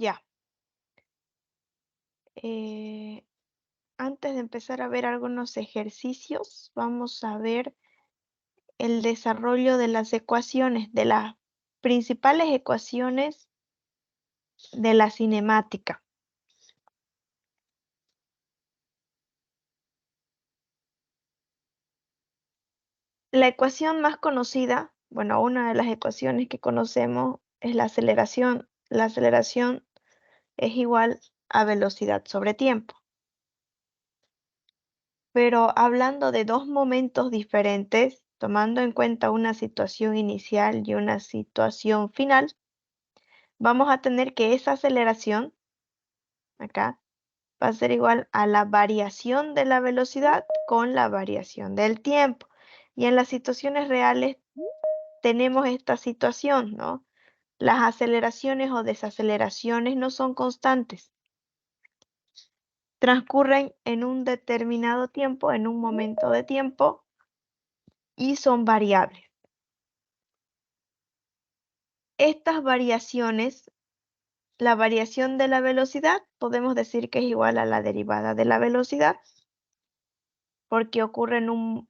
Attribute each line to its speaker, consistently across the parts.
Speaker 1: Ya. Eh, Antes de empezar a ver algunos ejercicios, vamos a ver el desarrollo de las ecuaciones, de las principales ecuaciones de la cinemática. La ecuación más conocida, bueno, una de las ecuaciones que conocemos es la aceleración. La aceleración es igual a velocidad sobre tiempo. Pero hablando de dos momentos diferentes, tomando en cuenta una situación inicial y una situación final, vamos a tener que esa aceleración, acá, va a ser igual a la variación de la velocidad con la variación del tiempo. Y en las situaciones reales tenemos esta situación, ¿no? Las aceleraciones o desaceleraciones no son constantes. Transcurren en un determinado tiempo, en un momento de tiempo, y son variables. Estas variaciones, la variación de la velocidad, podemos decir que es igual a la derivada de la velocidad, porque ocurre en un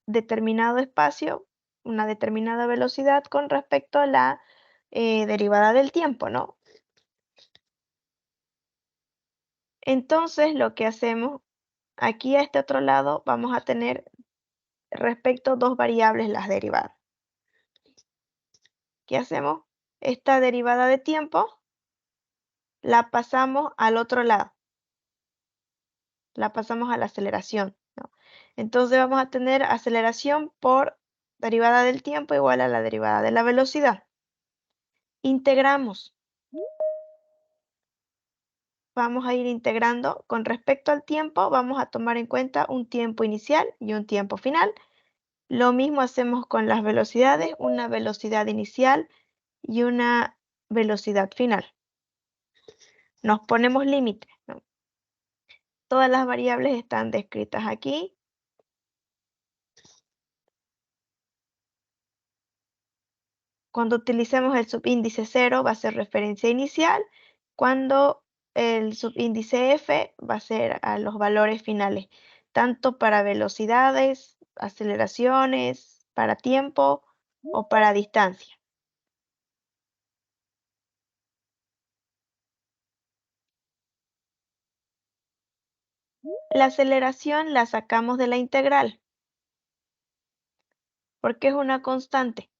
Speaker 1: determinado espacio, una determinada velocidad con respecto a la derivada del tiempo, ¿no? Entonces, lo que hacemos aquí a este otro lado, vamos a tener respecto dos variables las derivadas. ¿Qué hacemos? Esta derivada de tiempo la pasamos al otro lado, la pasamos a la aceleración, ¿no? Entonces vamos a tener aceleración por derivada del tiempo igual a la derivada de la velocidad. Integramos. Vamos a ir integrando con respecto al tiempo, vamos a tomar en cuenta un tiempo inicial y un tiempo final. Lo mismo hacemos con las velocidades, una velocidad inicial y una velocidad final. Nos ponemos límites, ¿no? Todas las variables están descritas aquí. Cuando utilicemos el subíndice 0 va a ser referencia inicial. Cuando el subíndice f va a ser a los valores finales, tanto para velocidades, aceleraciones, para tiempo o para distancia. La aceleración la sacamos de la integral porque es una constante.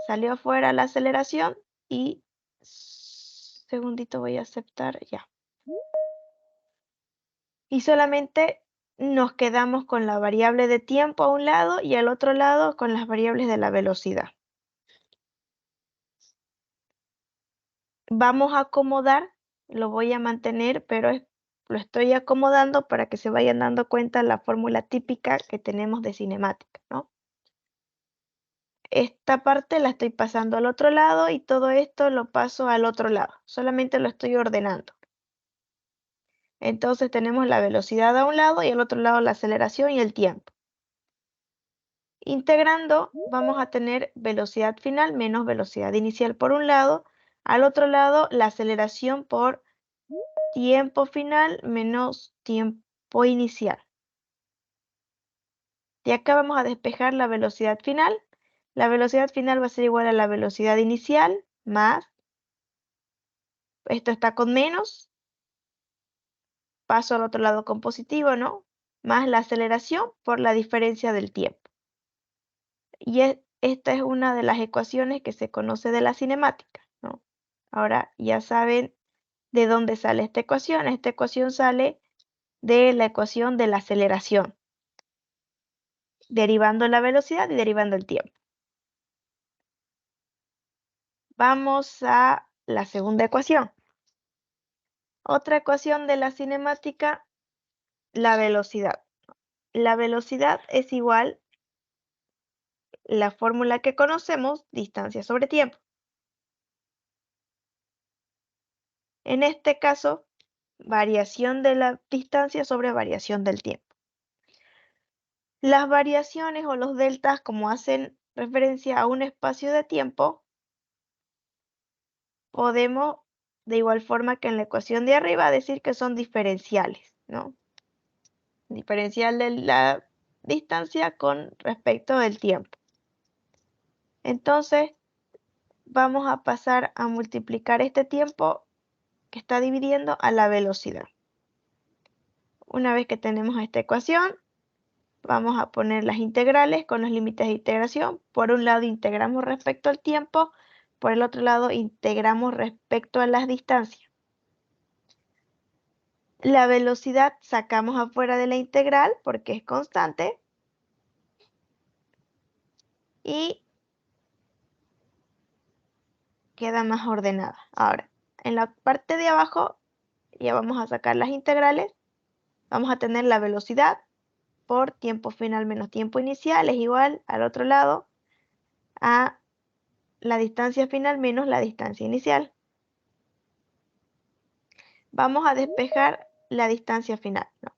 Speaker 1: Salió afuera la aceleración y, segundito, voy a aceptar ya. Y solamente nos quedamos con la variable de tiempo a un lado y al otro lado con las variables de la velocidad. Vamos a acomodar, lo voy a mantener, pero lo estoy acomodando para que se vayan dando cuenta la fórmula típica que tenemos de cinemática, ¿no? Esta parte la estoy pasando al otro lado y todo esto lo paso al otro lado, solamente lo estoy ordenando. Entonces tenemos la velocidad a un lado y al otro lado la aceleración y el tiempo. Integrando vamos a tener velocidad final menos velocidad inicial por un lado, al otro lado la aceleración por tiempo final menos tiempo inicial. Y acá vamos a despejar la velocidad final. La velocidad final va a ser igual a la velocidad inicial más, esto está con menos, paso al otro lado con positivo, ¿no? Más la aceleración por la diferencia del tiempo. Y esta es una de las ecuaciones que se conoce de la cinemática, ¿no? Ahora ya saben de dónde sale esta ecuación. Esta ecuación sale de la ecuación de la aceleración, derivando la velocidad y derivando el tiempo. Vamos a la segunda ecuación. Otra ecuación de la cinemática, la velocidad. La velocidad es igual la fórmula que conocemos, distancia sobre tiempo. En este caso, variación de la distancia sobre variación del tiempo. Las variaciones o los deltas, como hacen referencia a un espacio de tiempo, podemos, de igual forma que en la ecuación de arriba, decir que son diferenciales, ¿no? Diferencial de la distancia con respecto del tiempo. Entonces, vamos a pasar a multiplicar este tiempo que está dividiendo a la velocidad. Una vez que tenemos esta ecuación, vamos a poner las integrales con los límites de integración. Por un lado integramos respecto al tiempo, por el otro lado integramos respecto a las distancias. La velocidad sacamos afuera de la integral porque es constante y queda más ordenada. Ahora, en la parte de abajo ya vamos a sacar las integrales. Vamos a tener la velocidad por tiempo final menos tiempo inicial es igual al otro lado a la distancia final menos la distancia inicial. Vamos a despejar la distancia final, ¿no?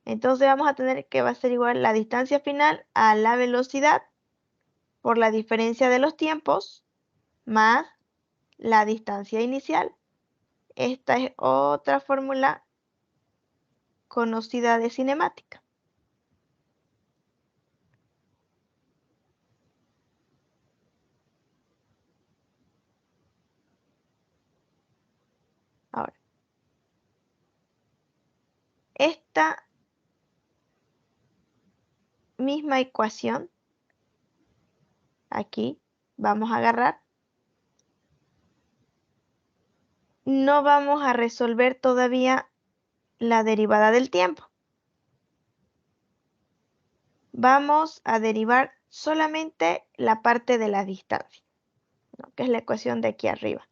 Speaker 1: Entonces vamos a tener que va a ser igual la distancia final a la velocidad por la diferencia de los tiempos más la distancia inicial. Esta es otra fórmula conocida de cinemática. Ahora, esta misma ecuación, aquí vamos a agarrar, no vamos a resolver todavía la derivada del tiempo. Vamos a derivar solamente la parte de la distancia, ¿no? Que es la ecuación de aquí arriba.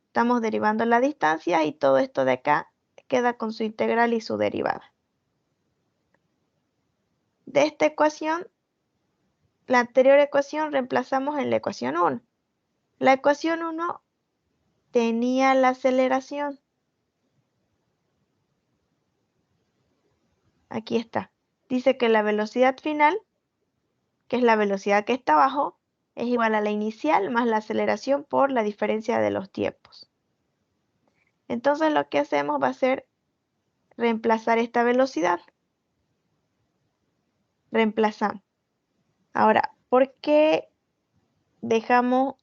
Speaker 1: Estamos derivando la distancia y todo esto de acá queda con su integral y su derivada. De esta ecuación, la anterior ecuación reemplazamos en la ecuación 1. La ecuación 1 tenía la aceleración. Aquí está. Dice que la velocidad final, que es la velocidad que está abajo, es igual a la inicial más la aceleración por la diferencia de los tiempos. Entonces lo que hacemos va a ser reemplazar esta velocidad. Reemplazamos. Ahora, ¿por qué dejamos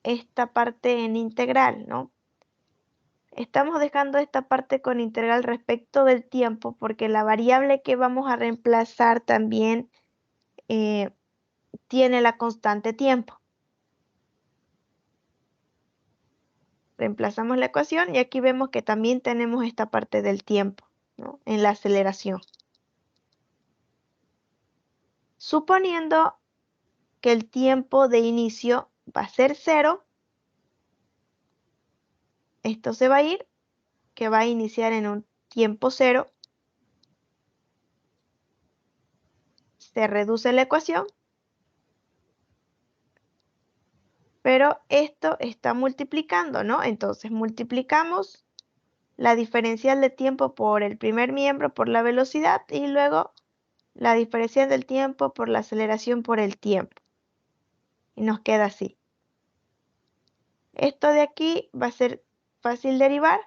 Speaker 1: esta parte en integral, no? Estamos dejando esta parte con integral respecto del tiempo porque la variable que vamos a reemplazar también tiene la constante tiempo. Reemplazamos la ecuación y aquí vemos que también tenemos esta parte del tiempo, ¿no? En la aceleración. Suponiendo que el tiempo de inicio va a ser 0, esto se va a ir, que va a iniciar en un tiempo 0, se reduce la ecuación, pero esto está multiplicando, ¿no? Entonces multiplicamos la diferencial de tiempo por el primer miembro por la velocidad y luego la diferencial del tiempo por la aceleración por el tiempo. Y nos queda así. Esto de aquí va a ser fácil derivar.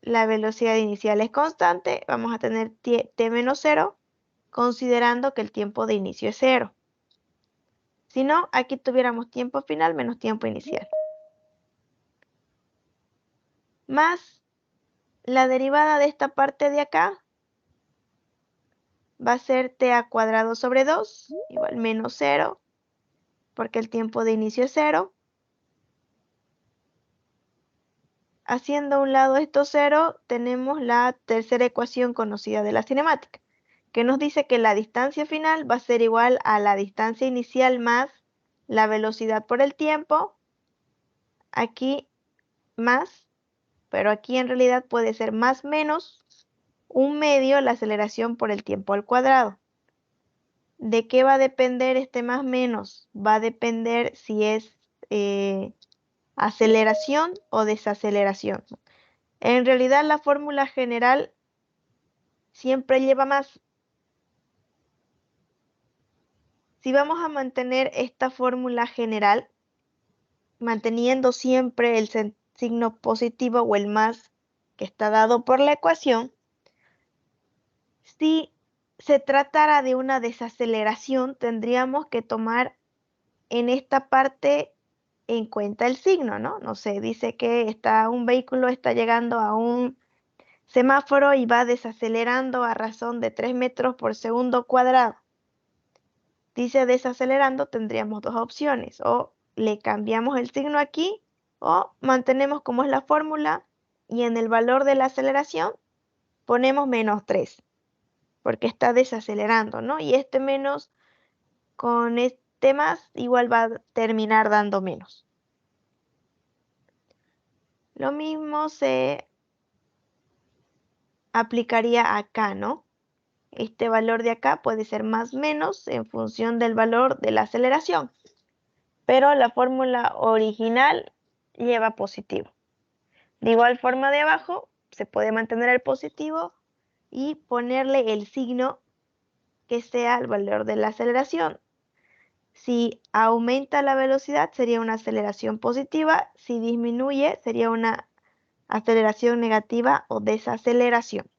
Speaker 1: La velocidad inicial es constante. Vamos a tener t menos 0, considerando que el tiempo de inicio es 0. Si no, aquí tuviéramos tiempo final menos tiempo inicial. Más la derivada de esta parte de acá va a ser t a cuadrado sobre 2 igual menos 0, porque el tiempo de inicio es 0. Haciendo a un lado esto 0, tenemos la tercera ecuación conocida de la cinemática, que nos dice que la distancia final va a ser igual a la distancia inicial más la velocidad por el tiempo, aquí más, pero aquí en realidad puede ser más menos un medio la aceleración por el tiempo al cuadrado. ¿De qué va a depender este más menos? Va a depender si es aceleración o desaceleración. En realidad la fórmula general siempre lleva más. Si vamos a mantener esta fórmula general, manteniendo siempre el signo positivo o el más que está dado por la ecuación, si se tratara de una desaceleración, tendríamos que tomar en esta parte en cuenta el signo, ¿no? No sé, dice que un vehículo está llegando a un semáforo y va desacelerando a razón de 3 metros por segundo cuadrado. Dice desacelerando, tendríamos dos opciones, o le cambiamos el signo aquí, o mantenemos como es la fórmula, y en el valor de la aceleración ponemos -3, porque está desacelerando, ¿no? Y este menos con este más igual va a terminar dando menos. Lo mismo se aplicaría acá, ¿no? Este valor de acá puede ser más o menos en función del valor de la aceleración, pero la fórmula original lleva positivo. De igual forma de abajo se puede mantener el positivo y ponerle el signo que sea el valor de la aceleración. Si aumenta la velocidad sería una aceleración positiva, si disminuye sería una aceleración negativa o desaceleración.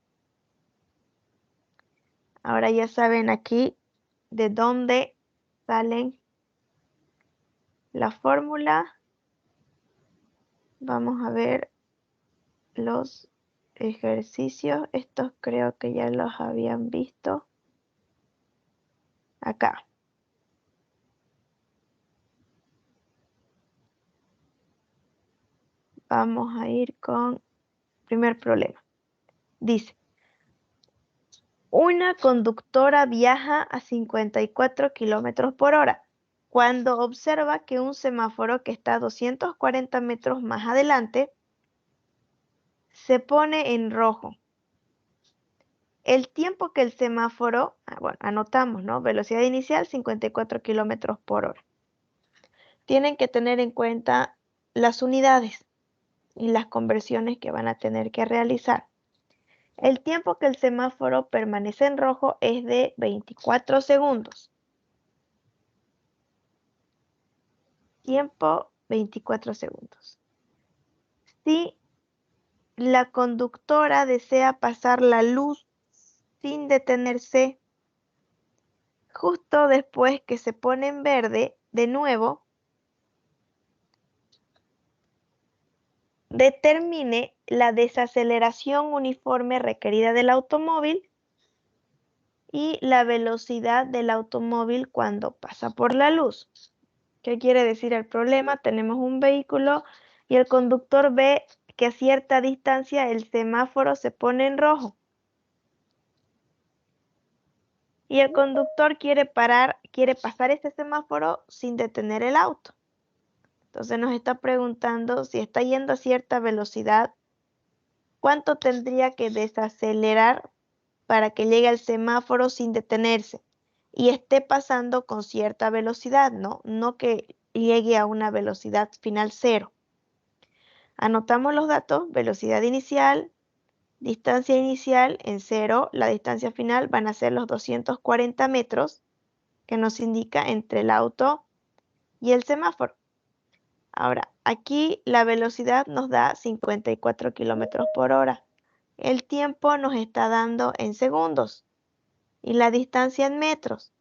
Speaker 1: Ahora ya saben aquí de dónde salen la fórmula. Vamos a ver los ejercicios. Estos creo que ya los habían visto acá. Vamos a ir con el primer problema. Dice, una conductora viaja a 54 kilómetros por hora cuando observa que un semáforo que está a 240 metros más adelante se pone en rojo. El tiempo que el semáforo, bueno, anotamos, ¿no? Velocidad inicial 54 kilómetros por hora. Tienen que tener en cuenta las unidades y las conversiones que van a tener que realizar. El tiempo que el semáforo permanece en rojo es de 24 segundos. Tiempo 24 segundos. Si la conductora desea pasar la luz sin detenerse, justo después que se pone en verde, de nuevo, determine la desaceleración uniforme requerida del automóvil y la velocidad del automóvil cuando pasa por la luz. ¿Qué quiere decir el problema? Tenemos un vehículo y el conductor ve que a cierta distancia el semáforo se pone en rojo. Y el conductor quiere pasar este semáforo sin detener el auto. Entonces nos está preguntando si está yendo a cierta velocidad, ¿cuánto tendría que desacelerar para que llegue al semáforo sin detenerse y esté pasando con cierta velocidad, ¿no? No que llegue a una velocidad final 0. Anotamos los datos, velocidad inicial, distancia inicial en 0, la distancia final van a ser los 240 metros que nos indica entre el auto y el semáforo. Ahora, aquí la velocidad nos da 54 kilómetros por hora. El tiempo nos está dando en segundos y la distancia en metros.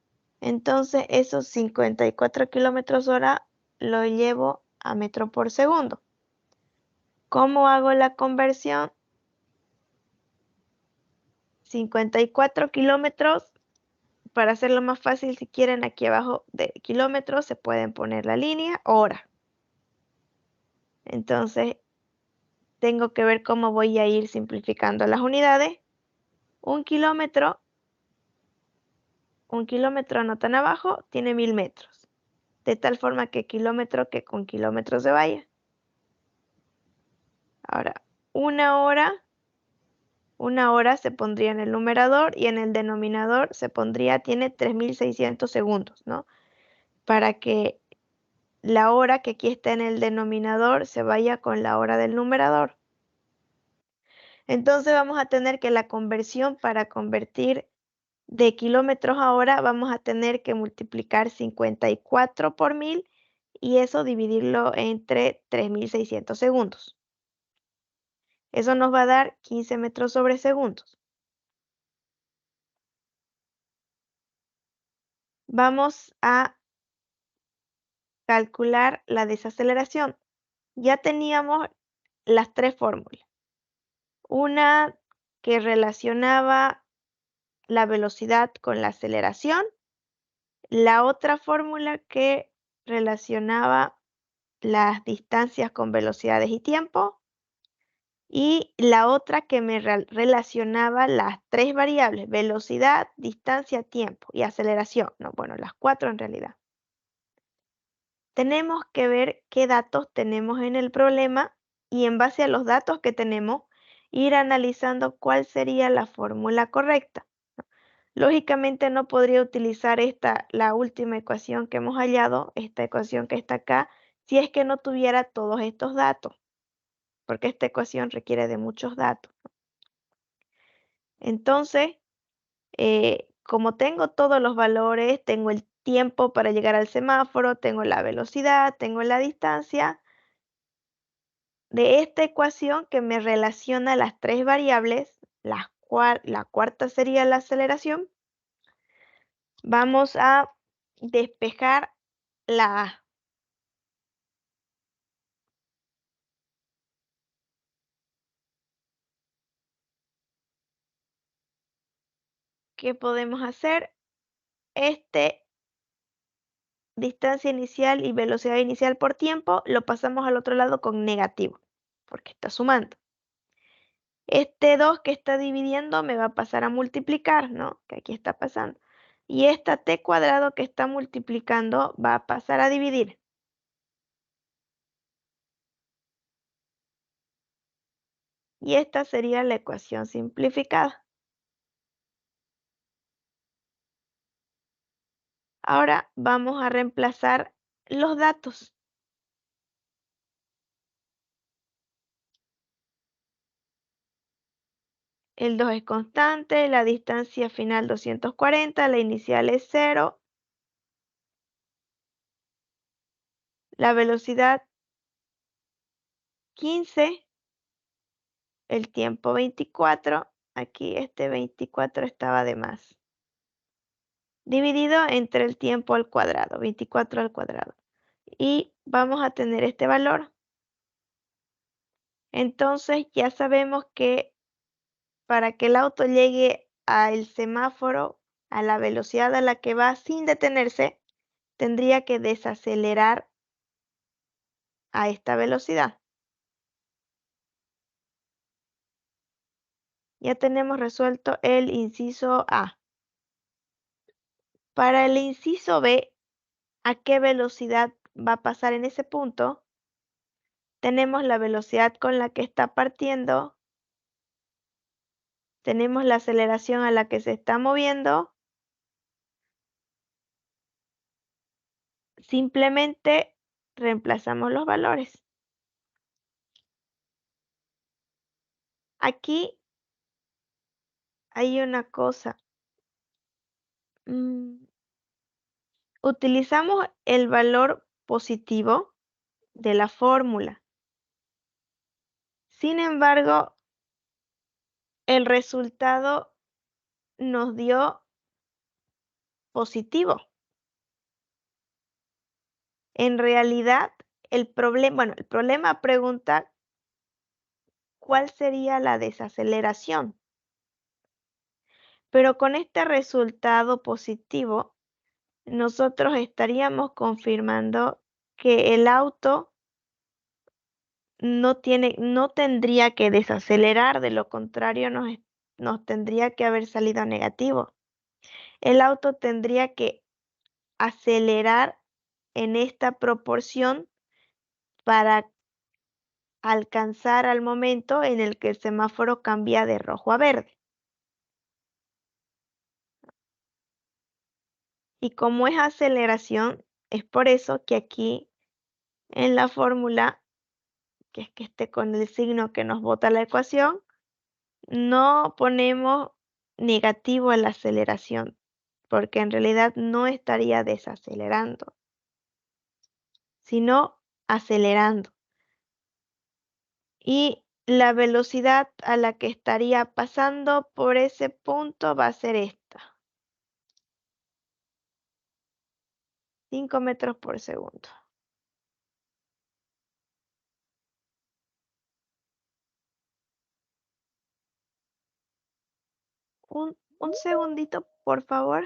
Speaker 1: Entonces, esos 54 kilómetros hora lo llevo a metro por segundo. ¿Cómo hago la conversión? 54 kilómetros, para hacerlo más fácil, si quieren, aquí abajo de kilómetros se pueden poner la línea hora. Entonces, tengo que ver cómo voy a ir simplificando las unidades. Un kilómetro anotan abajo, tiene 1000 metros. De tal forma que kilómetro que con kilómetros se vaya. Ahora, una hora se pondría en el numerador y en el denominador se pondría, tiene 3600 segundos, ¿no? Para que la hora que aquí está en el denominador se vaya con la hora del numerador. Entonces vamos a tener que la conversión para convertir de kilómetros a hora, vamos a tener que multiplicar 54 por 1000 y eso dividirlo entre 3.600 segundos. Eso nos va a dar 15 metros sobre segundos. Vamos a calcular la desaceleración. Ya teníamos las tres fórmulas. Una que relacionaba la velocidad con la aceleración, la otra fórmula que relacionaba las distancias con velocidades y tiempo, y la otra que me relacionaba las tres variables, velocidad, distancia, tiempo y aceleración. No, bueno, las cuatro en realidad. Tenemos que ver qué datos tenemos en el problema y en base a los datos que tenemos, ir analizando cuál sería la fórmula correcta. Lógicamente no podría utilizar la última ecuación que hemos hallado, esta ecuación que está acá, si es que no tuviera todos estos datos, porque esta ecuación requiere de muchos datos. Entonces, como tengo todos los valores, tengo el tiempo para llegar al semáforo, tengo la velocidad, tengo la distancia, de esta ecuación que me relaciona las tres variables, la cuarta sería la aceleración, vamos a despejar la A. ¿Qué podemos hacer? Distancia inicial y velocidad inicial por tiempo lo pasamos al otro lado con negativo, porque está sumando. Este 2 que está dividiendo me va a pasar a multiplicar, ¿no? Que aquí está pasando. Y esta t cuadrado que está multiplicando va a pasar a dividir. Y esta sería la ecuación simplificada. Ahora vamos a reemplazar los datos. El 2 es constante, la distancia final 240, la inicial es 0, la velocidad 15, el tiempo 24, aquí este 24 estaba de más, dividido entre el tiempo al cuadrado, 24 al cuadrado. Y vamos a tener este valor. Entonces ya sabemos que para que el auto llegue al semáforo a la velocidad a la que va sin detenerse, tendría que desacelerar a esta velocidad. Ya tenemos resuelto el inciso A. Para el inciso B, ¿a qué velocidad va a pasar en ese punto? Tenemos la velocidad con la que está partiendo, tenemos la aceleración a la que se está moviendo. Simplemente reemplazamos los valores. Aquí hay una cosa. Utilizamos el valor positivo de la fórmula. Sin embargo, el resultado nos dio positivo. En realidad, el problema pregunta cuál sería la desaceleración. Pero con este resultado positivo, nosotros estaríamos confirmando que el auto no tendría que desacelerar, de lo contrario nos tendría que haber salido negativo. El auto tendría que acelerar en esta proporción para alcanzar al momento en el que el semáforo cambia de rojo a verde. Y como es aceleración, es por eso que aquí en la fórmula, que es que esté con el signo que nos bota la ecuación, no ponemos negativo a la aceleración, porque en realidad no estaría desacelerando, sino acelerando. Y la velocidad a la que estaría pasando por ese punto va a ser esta, 5 metros por segundo. Un segundito, por favor.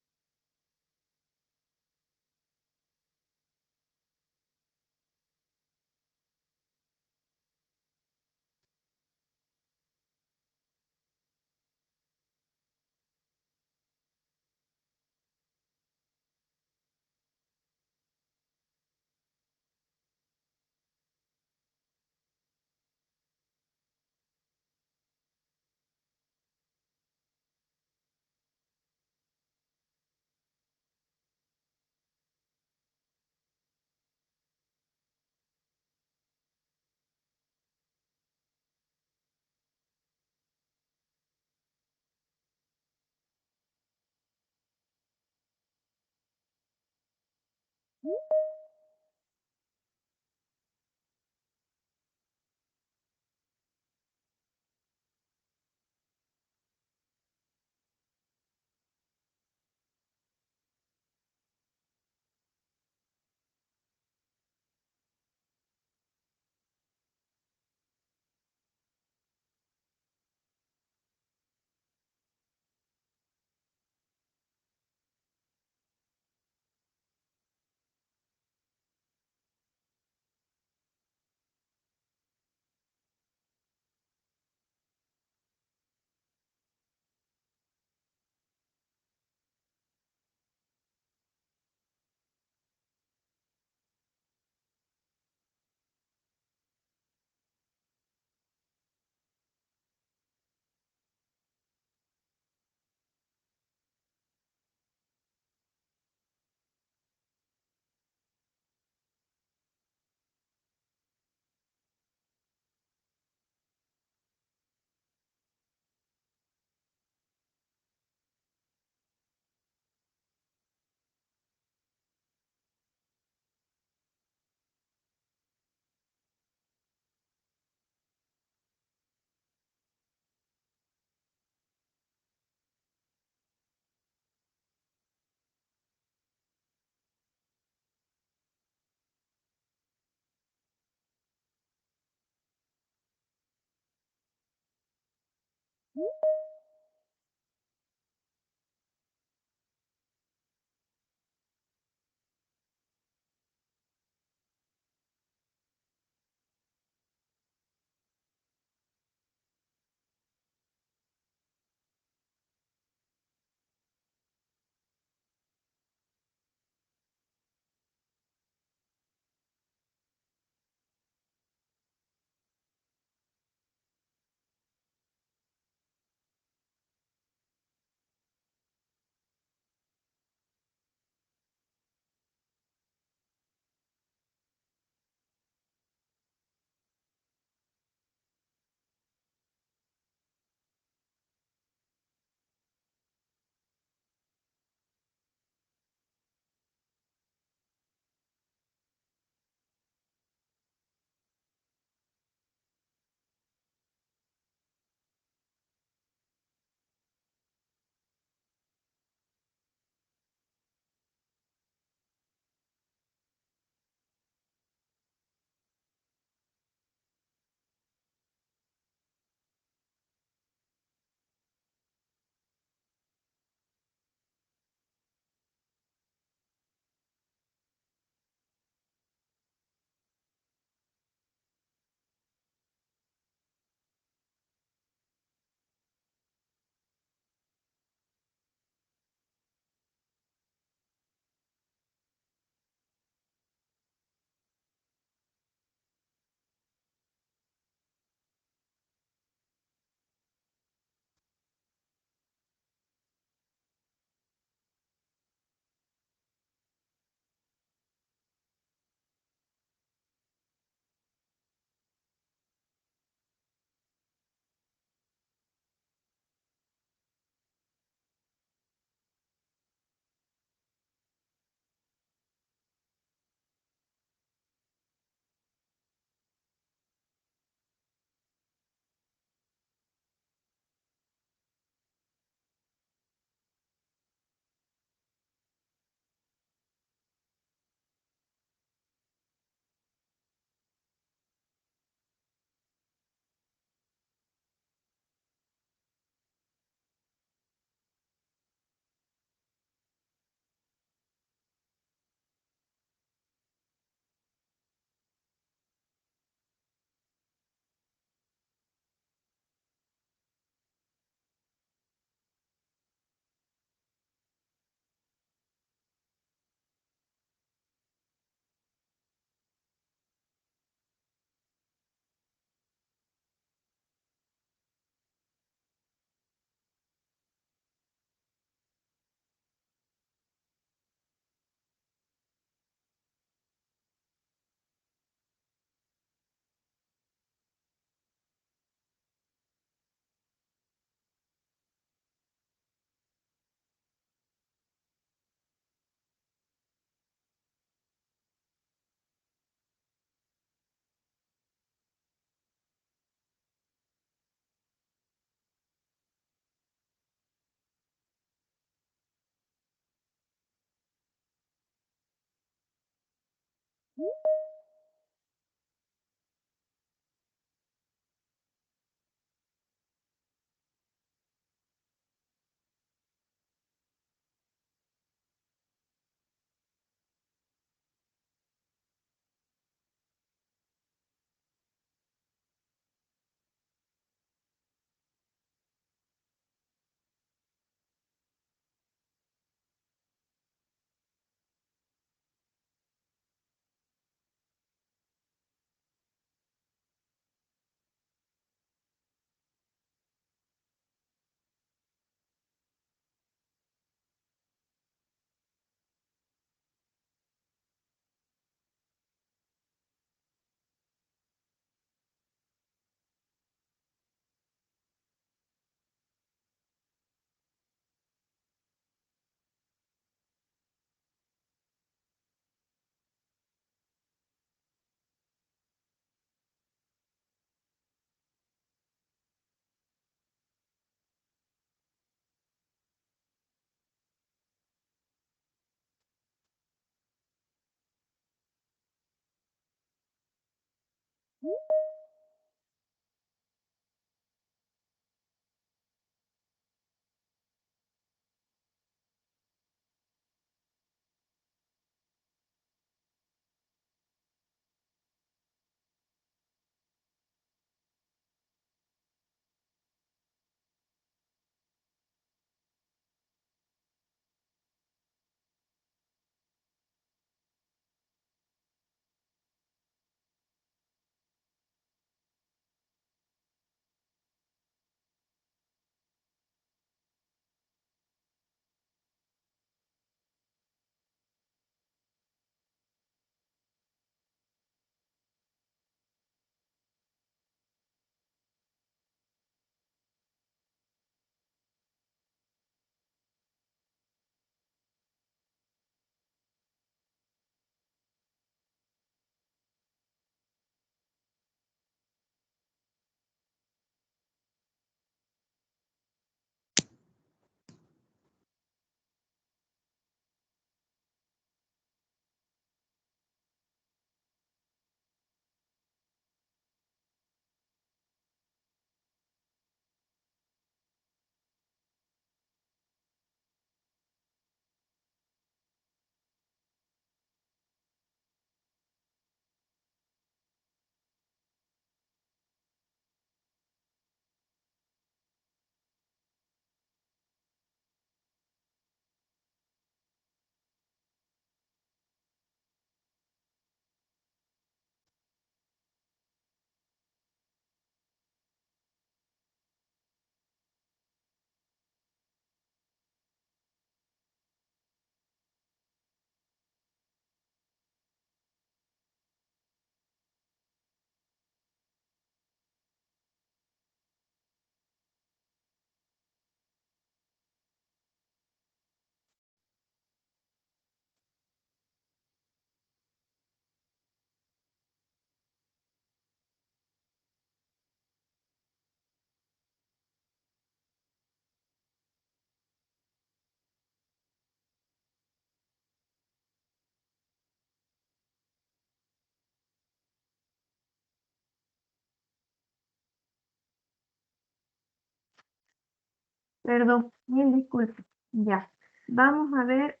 Speaker 1: Perdón, mil disculpas. Ya. Vamos a ver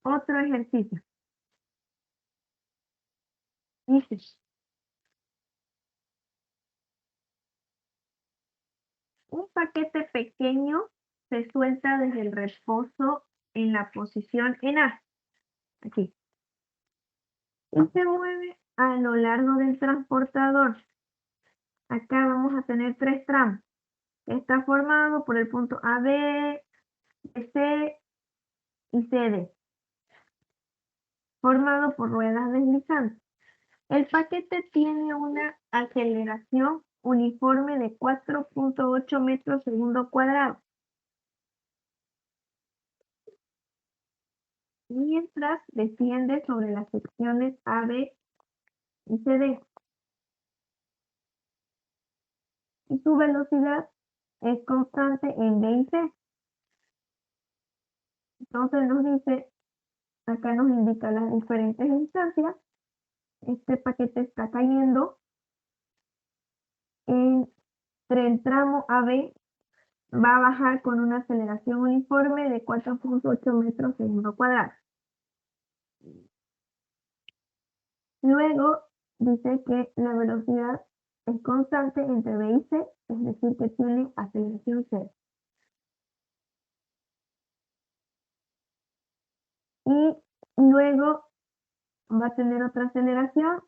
Speaker 1: otro ejercicio. Dice, un paquete pequeño se suelta desde el reposo en la posición en A. Aquí. Y se mueve a lo largo del transportador. Acá vamos a tener 3 tramos. Está formado por el punto AB, BC y CD, formado por ruedas deslizantes. El paquete tiene una aceleración uniforme de 4.8 metros segundo cuadrado, mientras desciende sobre las secciones AB y CD. Y su velocidad es constante en B y C. Entonces nos dice, acá nos indica las diferentes instancias. Este paquete está cayendo entre el tramo AB, va a bajar con una aceleración uniforme de 4.8 metros segundo cuadrado. Luego dice que la velocidad es constante entre B y C, es decir, que tiene aceleración cero. Y luego va a tener otra aceleración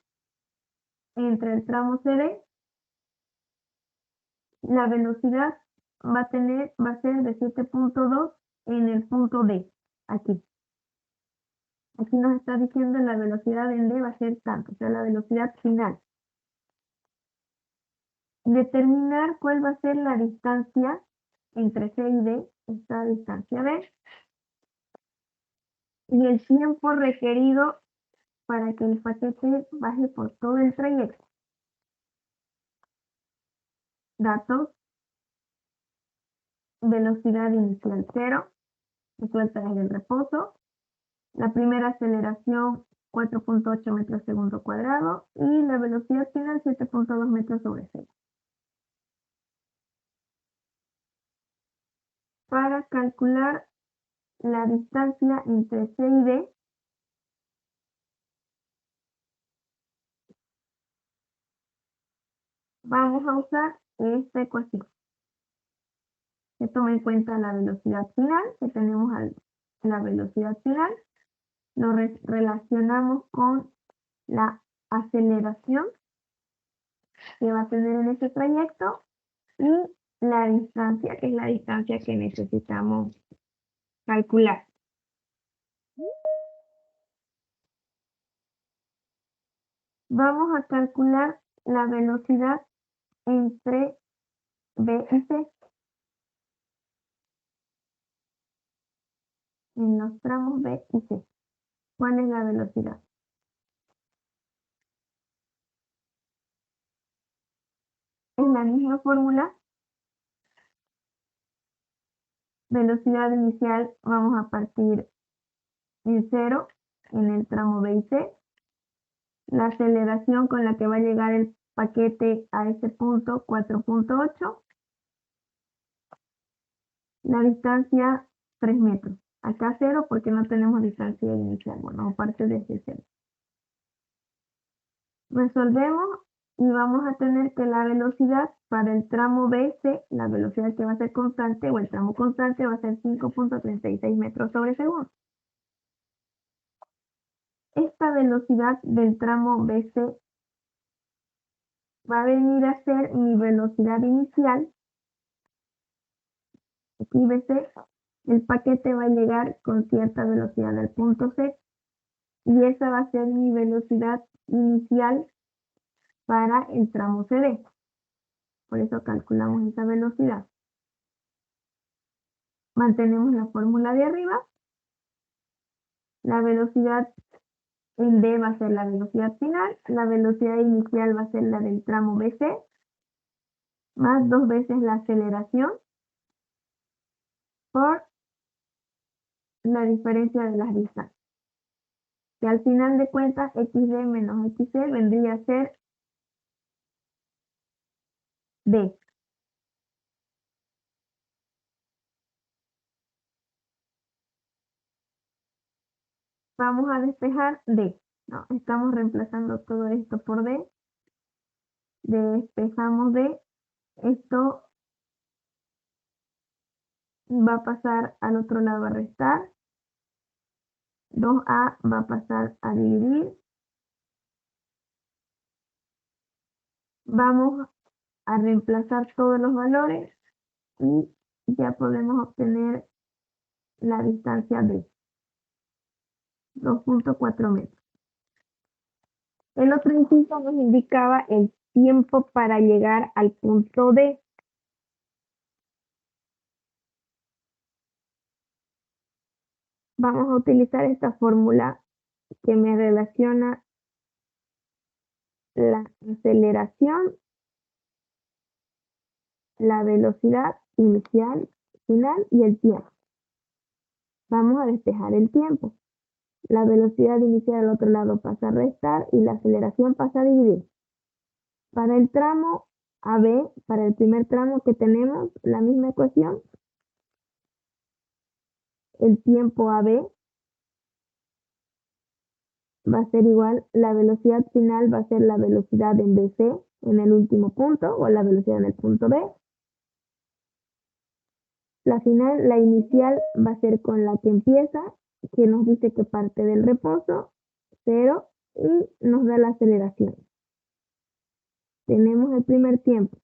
Speaker 1: entre el tramo CD. La velocidad va a ser de 7.2 en el punto D, aquí. Aquí nos está diciendo la velocidad en D va a ser tanto, o sea, la velocidad final. Determinar cuál va a ser la distancia entre C y D, esta distancia D, y el tiempo requerido para que el paquete baje por todo el trayecto. Datos, velocidad inicial 0, se suelta desde el reposo. La primera aceleración 4.8 metros segundo cuadrado y la velocidad final 7.2 metros sobre 0. Para calcular la distancia entre C y D, vamos a usar esta ecuación. Se toma en cuenta la velocidad final, que tenemos la velocidad final, lo relacionamos con la aceleración que va a tener en ese trayecto y la distancia, que es la distancia que necesitamos calcular. Vamos a calcular la velocidad entre B y C en los tramos B y C. ¿Cuál es la velocidad? Es la misma fórmula. Velocidad inicial vamos a partir en 0 en el tramo B y C. La aceleración con la que va a llegar el paquete a ese punto, 4.8. La distancia, 3 metros. Acá 0 porque no tenemos distancia inicial. Bueno, aparte de ese 0. Resolvemos y vamos a tener que la velocidad para el tramo BC, la velocidad que va a ser constante o el tramo constante va a ser 5.36 metros sobre segundo. Esta velocidad del tramo BC va a venir a ser mi velocidad inicial. Aquí BC, el paquete va a llegar con cierta velocidad al punto C y esa va a ser mi velocidad inicial para el tramo CD. Por eso calculamos esa velocidad. Mantenemos la fórmula de arriba. La velocidad en D va a ser la velocidad final. La velocidad inicial va a ser la del tramo BC, más 2 veces la aceleración por la diferencia de las distancias. Que al final de cuentas, XD menos XC vendría a ser D. Vamos a despejar D. No, estamos reemplazando todo esto por D. Despejamos D. Esto va a pasar al otro lado a restar. 2A va a pasar a dividir. Vamos a reemplazar todos los valores y ya podemos obtener la distancia D, 2.4 metros. El otro inciso nos indicaba el tiempo para llegar al punto D. Vamos a utilizar esta fórmula que me relaciona la aceleración, la velocidad inicial, final y el tiempo. Vamos a despejar el tiempo. La velocidad inicial al otro lado pasa a restar y la aceleración pasa a dividir. Para el tramo AB, para el primer tramo que tenemos, la misma ecuación. El tiempo AB va a ser igual, la velocidad final va a ser la velocidad en BC, en el último punto, o la velocidad en el punto B. La final, la inicial, va a ser con la que empieza, que nos dice que parte del reposo, 0, y nos da la aceleración. Tenemos el primer tiempo.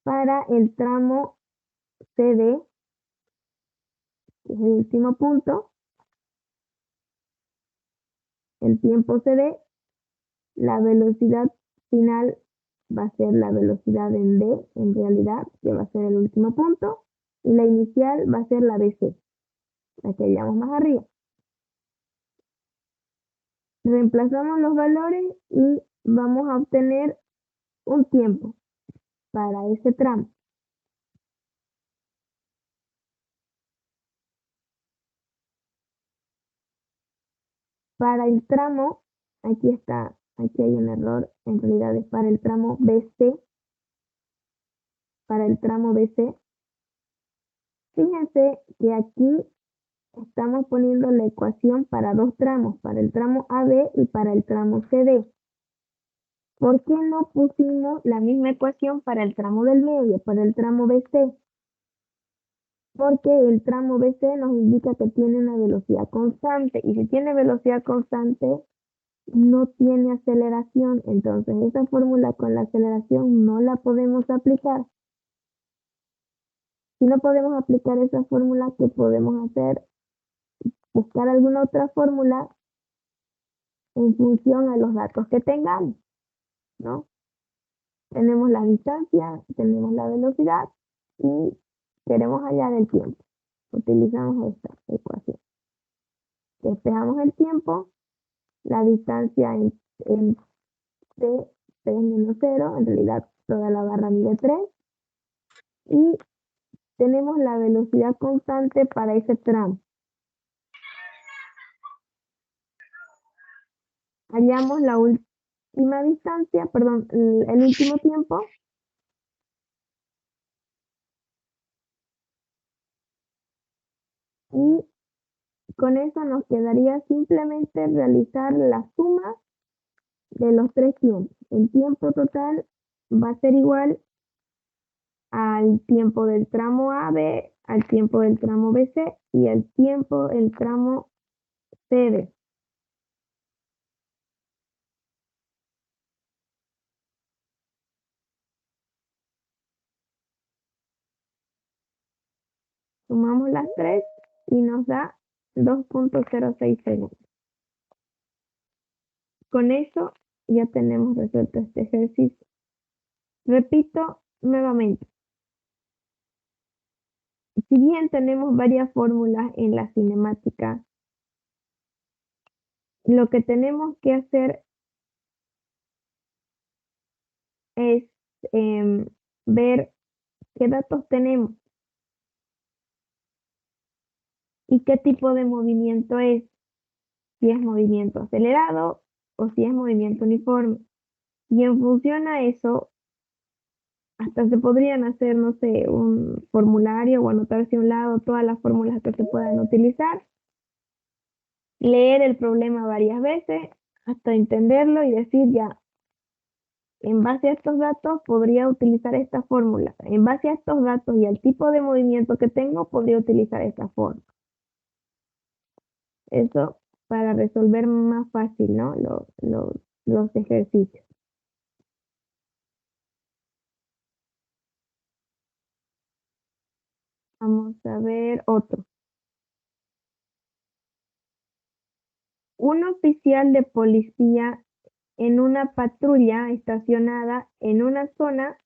Speaker 1: Para el tramo CD, que es el último punto, el tiempo CD, la velocidad final va a ser la velocidad en D, en realidad, que va a ser el último punto, y la inicial va a ser la BC, la que hallamos más arriba. Reemplazamos los valores y vamos a obtener un tiempo para ese tramo. Para el tramo, aquí está, aquí hay un error, en realidad es para el tramo BC, para el tramo BC. Fíjense que aquí estamos poniendo la ecuación para dos tramos, para el tramo AB y para el tramo CD. ¿Por qué no pusimos la misma ecuación para el tramo del medio, para el tramo BC? Porque el tramo BC nos indica que tiene una velocidad constante y si tiene velocidad constante no tiene aceleración. Entonces esa fórmula con la aceleración no la podemos aplicar. Si no podemos aplicar esa fórmula, ¿qué podemos hacer? Buscar alguna otra fórmula en función a los datos que tengamos, ¿no? Tenemos la distancia, tenemos la velocidad y queremos hallar el tiempo. Utilizamos esta ecuación. Despejamos el tiempo, la distancia en t, 3 menos 0, en realidad toda la barra mide 3, y tenemos la velocidad constante para ese tramo. Hallamos la última distancia, perdón, el último tiempo. Y con eso nos quedaría simplemente realizar la suma de los tres tiempos. El tiempo total va a ser igual al tiempo del tramo AB, al tiempo del tramo BC y al tiempo del tramo CD. Sumamos las tres y nos da 2.06 segundos. Con eso ya tenemos resuelto este ejercicio. Repito nuevamente. Si bien tenemos varias fórmulas en la cinemática, lo que tenemos que hacer es ver qué datos tenemos y qué tipo de movimiento es, si es movimiento acelerado o si es movimiento uniforme. Y en función a eso, Hasta se podrían hacer, no sé, un formulario o anotarse a un lado todas las fórmulas que se puedan utilizar, leer el problema varias veces hasta entenderlo y decir ya, en base a estos datos podría utilizar esta fórmula, en base a estos datos y al tipo de movimiento que tengo podría utilizar esta fórmula. Eso para resolver más fácil, ¿no? Los ejercicios. Vamos a ver otro. Un oficial de policía en una patrulla estacionada en una zona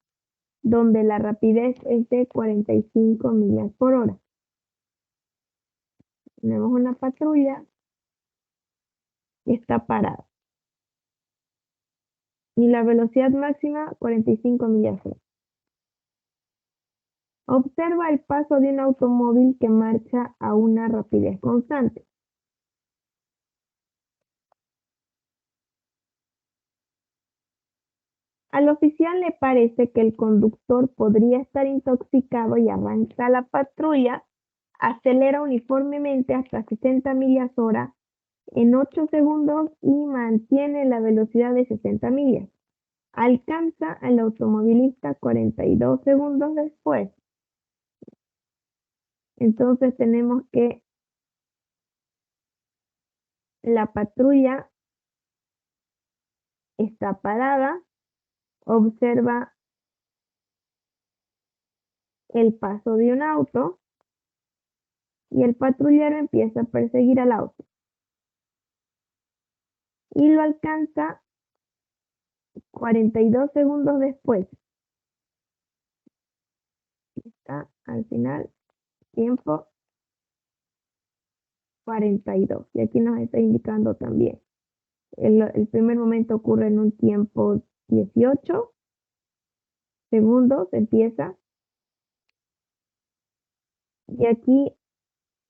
Speaker 1: donde la rapidez es de 45 millas por hora. Tenemos una patrulla que está parada y la velocidad máxima 45 millas por hora. Observa el paso de un automóvil que marcha a una rapidez constante. Al oficial le parece que el conductor podría estar intoxicado y arranca la patrulla, acelera uniformemente hasta 60 millas hora en 8 segundos y mantiene la velocidad de 60 millas. Alcanza al automovilista 42 segundos después. Entonces tenemos que la patrulla está parada, observa el paso de un auto y el patrullero empieza a perseguir al auto y lo alcanza 42 segundos después. Está al final, tiempo 42. Y aquí nos está indicando también. El primer momento ocurre en un tiempo 18 segundos, empieza. Y aquí,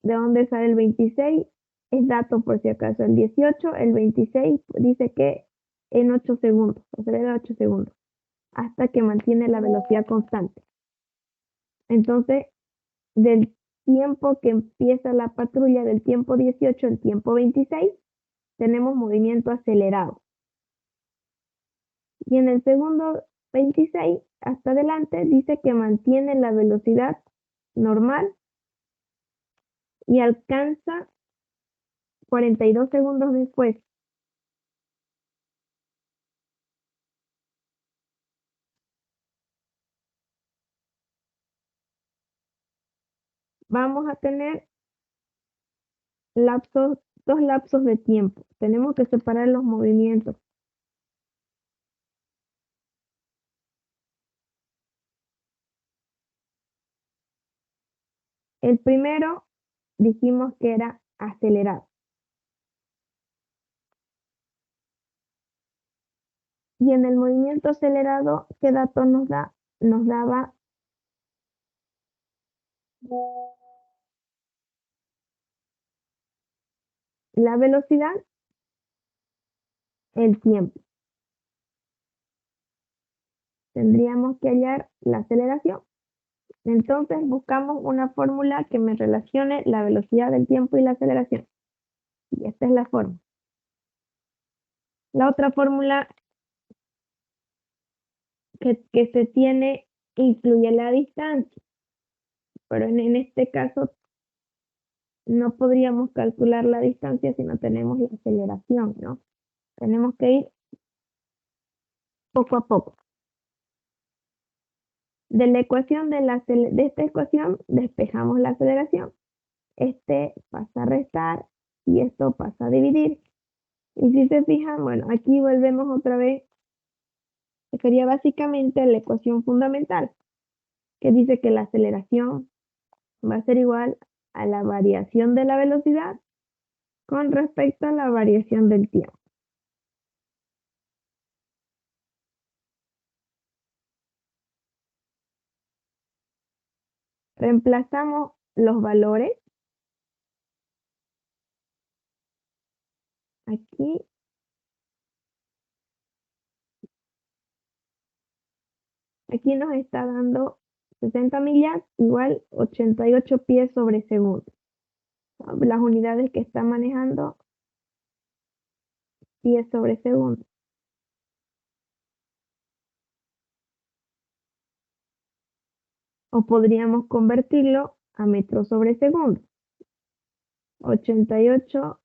Speaker 1: ¿de dónde sale el 26? Es dato por si acaso. El 18, el 26 dice que en 8 segundos, acelera 8 segundos, hasta que mantiene la velocidad constante. Entonces, del tiempo que empieza la patrulla, del tiempo 18 al tiempo 26, tenemos movimiento acelerado. Y en el segundo 26 hasta adelante dice que mantiene la velocidad normal y alcanza 42 segundos después. Vamos a tener dos lapsos de tiempo. Tenemos que separar los movimientos. El primero dijimos que era acelerado. Y en el movimiento acelerado, ¿qué dato nos da? Nos daba la velocidad, el tiempo. Tendríamos que hallar la aceleración. Entonces buscamos una fórmula que me relacione la velocidad del tiempo y la aceleración. Y esta es la fórmula. La otra fórmula que se tiene incluye la distancia, pero en este caso no podríamos calcular la distancia si no tenemos la aceleración, ¿no? Tenemos que ir poco a poco. De la ecuación de esta ecuación despejamos la aceleración. Este pasa a restar y esto pasa a dividir. Y si se fijan, bueno, aquí volvemos otra vez, que sería básicamente la ecuación fundamental, que dice que la aceleración va a ser igual a la variación de la velocidad con respecto a la variación del tiempo. Reemplazamos los valores aquí Aquí nos está dando 60 millas igual 88 pies sobre segundo. Las unidades que está manejando, pies sobre segundo. O podríamos convertirlo a metros sobre segundo. 88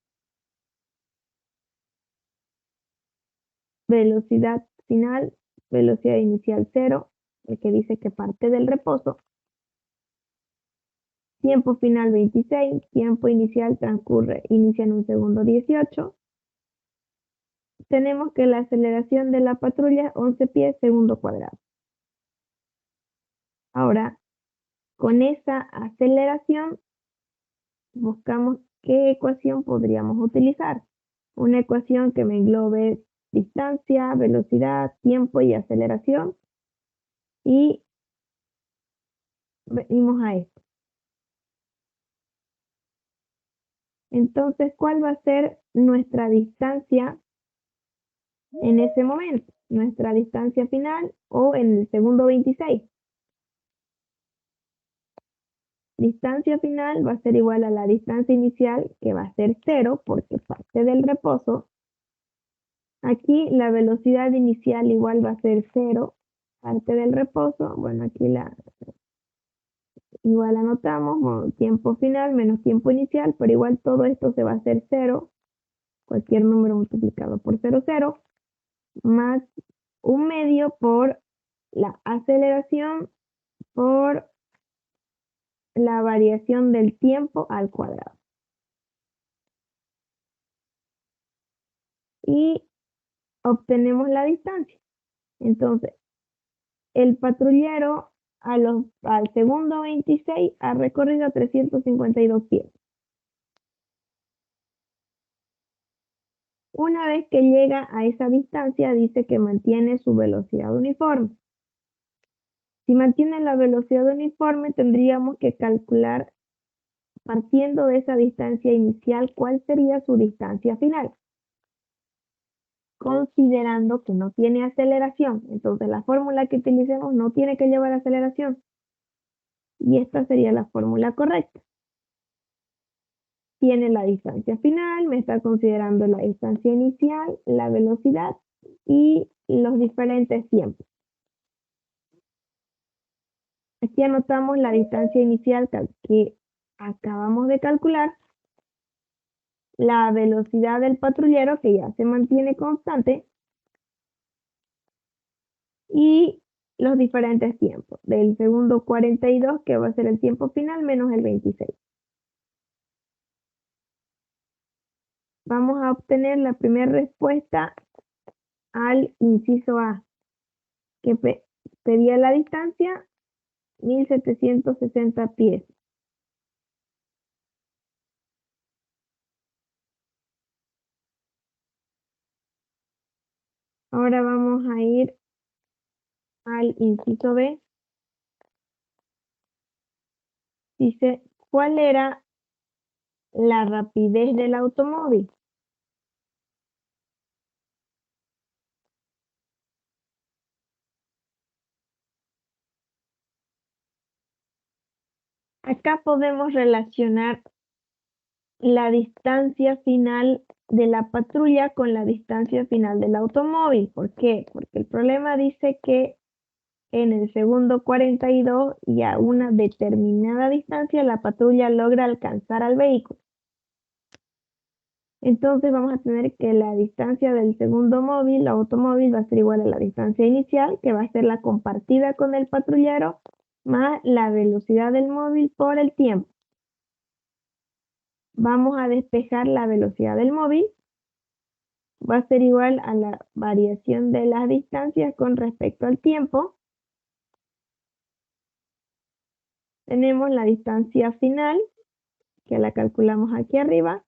Speaker 1: velocidad final, velocidad inicial 0, el que dice que parte del reposo. Tiempo final 26, tiempo inicial inicia en 1 segundo 18. Tenemos que la aceleración de la patrulla 11 pies segundo cuadrado. Ahora, con esa aceleración, buscamos qué ecuación podríamos utilizar. Una ecuación que me englobe distancia, velocidad, tiempo y aceleración. Y venimos a esto. Entonces, ¿cuál va a ser nuestra distancia en ese momento? Nuestra distancia final o en el segundo 26. Distancia final va a ser igual a la distancia inicial, que va a ser 0 porque parte del reposo. Aquí la velocidad inicial igual va a ser 0, parte del reposo. Bueno, aquí igual anotamos tiempo final menos tiempo inicial, pero igual todo esto se va a hacer 0, cualquier número multiplicado por 0, 0, más 1/2 por la aceleración por la variación del tiempo al cuadrado. Y obtenemos la distancia. Entonces, el patrullero al segundo 26 ha recorrido 352 pies. Una vez que llega a esa distancia, dice que mantiene su velocidad uniforme. Si mantiene la velocidad uniforme, tendríamos que calcular, partiendo de esa distancia inicial, cuál sería su distancia final, considerando que no tiene aceleración. Entonces, la fórmula que utilicemos no tiene que llevar aceleración. Y esta sería la fórmula correcta. Tiene la distancia final, me está considerando la distancia inicial, la velocidad y los diferentes tiempos. Aquí anotamos la distancia inicial que acabamos de calcular, la velocidad del patrullero que ya se mantiene constante y los diferentes tiempos del segundo 42, que va a ser el tiempo final, menos el 26. Vamos a obtener la primera respuesta al inciso A, que pedía la distancia 1760 pies. Ahora vamos a ir al inciso B. Dice, ¿cuál era la rapidez del automóvil? Acá podemos relacionar la distancia final de la patrulla con la distancia final del automóvil. ¿Por qué? Porque el problema dice que en el segundo 42 y a una determinada distancia la patrulla logra alcanzar al vehículo. Entonces vamos a tener que la distancia del segundo automóvil va a ser igual a la distancia inicial, que va a ser la compartida con el patrullero, más la velocidad del móvil por el tiempo. Vamos a despejar la velocidad del móvil. Va a ser igual a la variación de las distancias con respecto al tiempo. Tenemos la distancia final, que la calculamos aquí arriba.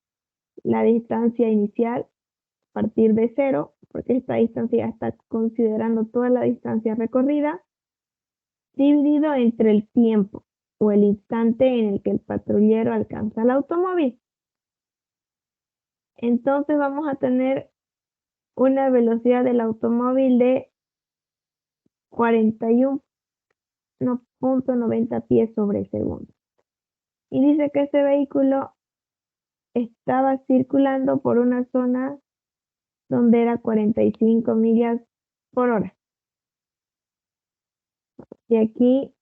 Speaker 1: La distancia inicial a partir de 0, porque esta distancia ya está considerando toda la distancia recorrida, dividido entre el tiempo o el instante en el que el patrullero alcanza el automóvil. Entonces vamos a tener una velocidad del automóvil de 41 1.90 pies sobre segundo. Y dice que ese vehículo estaba circulando por una zona donde era 45 millas por hora. Y aquí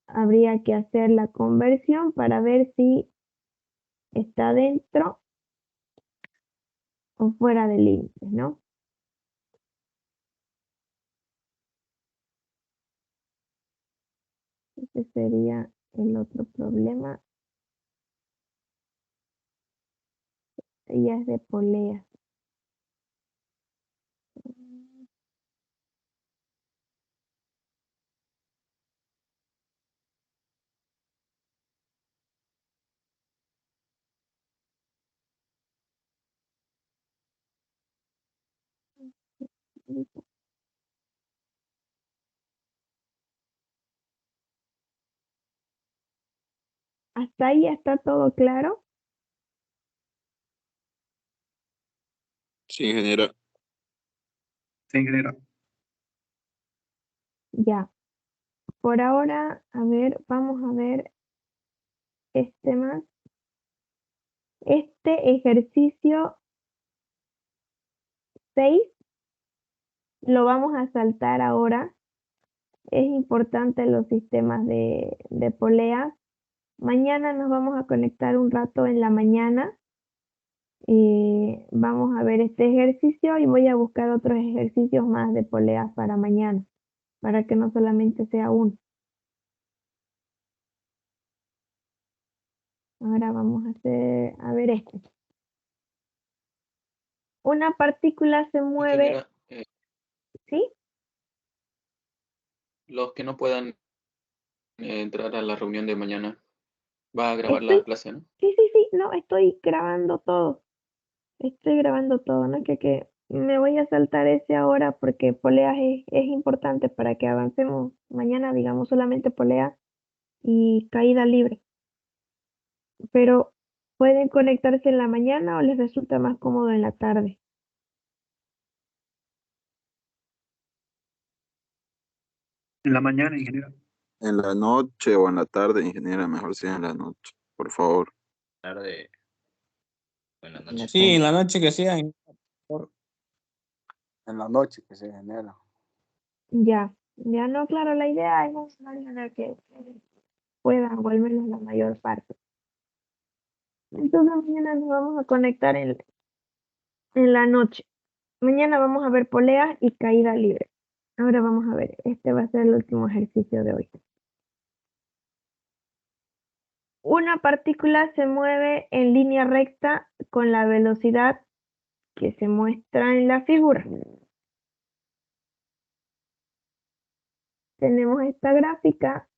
Speaker 1: habría que hacer la conversión para ver si está dentro o fuera del límite, ¿no? Ese sería el otro problema. Ella es de polea. Hasta ahí está todo claro.
Speaker 2: Sí, ingeniera.
Speaker 3: Sí, ingeniera.
Speaker 1: Ya. Por ahora, a ver, vamos a ver este más. Este ejercicio 6 lo vamos a saltar ahora. Es importante los sistemas de polea. Mañana nos vamos a conectar un rato en la mañana. Vamos a ver este ejercicio y voy a buscar otros ejercicios más de polea para mañana, para que no solamente sea uno. Ahora vamos a hacer, a ver este. Una partícula se mueve,
Speaker 2: Ingeniera,
Speaker 1: ¿sí?
Speaker 2: los que no puedan entrar a la reunión de mañana, va a grabar la
Speaker 1: Estoy,
Speaker 2: clase, ¿no?
Speaker 1: sí, no, estoy grabando todo. Estoy grabando todo, ¿no? Que me voy a saltar ese ahora porque polea es importante para que avancemos. Mañana, digamos, solamente polea y caída libre. Pero pueden conectarse en la mañana o les resulta más cómodo en la tarde.
Speaker 3: En la mañana, ingeniera.
Speaker 2: En la noche o en la tarde, ingeniera, mejor sea en la noche, por favor.
Speaker 4: Tarde o en la
Speaker 1: En la
Speaker 4: noche.
Speaker 5: Sí,
Speaker 1: tarde.
Speaker 5: en la noche que sea. En la noche que se genera.
Speaker 1: Ya no, claro, la idea es un horario en el que puedan, o al menos la mayor parte. Entonces mañana nos vamos a conectar en la noche. Mañana vamos a ver poleas y caída libre. Ahora vamos a ver, este va a ser el último ejercicio de hoy. Una partícula se mueve en línea recta con la velocidad que se muestra en la figura. Tenemos esta gráfica,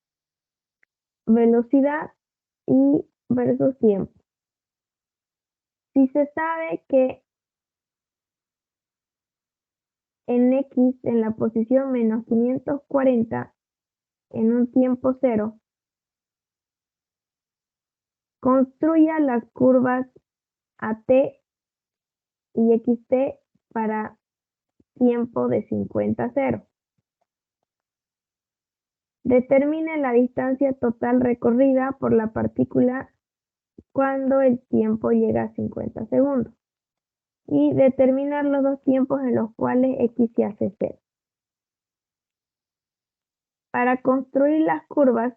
Speaker 1: velocidad y versus tiempo. Si se sabe que en X, en la posición menos 540, en un tiempo cero, construya las curvas AT y XT para tiempo de 50-0. Determine la distancia total recorrida por la partícula cuando el tiempo llega a 50 segundos. Y determinar los dos tiempos en los cuales X se hace 0. Para construir las curvas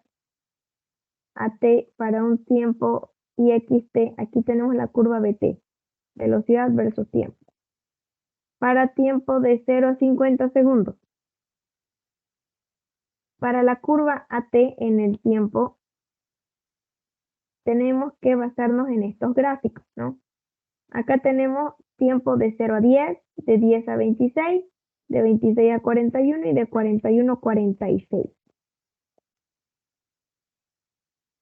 Speaker 1: AT para un tiempo y XT, aquí tenemos la curva BT, velocidad versus tiempo. Para tiempo de 0 a 50 segundos. Para la curva AT en el tiempo, tenemos que basarnos en estos gráficos, ¿no? Acá tenemos tiempo de 0 a 10, de 10 a 26, de 26 a 41 y de 41 a 46.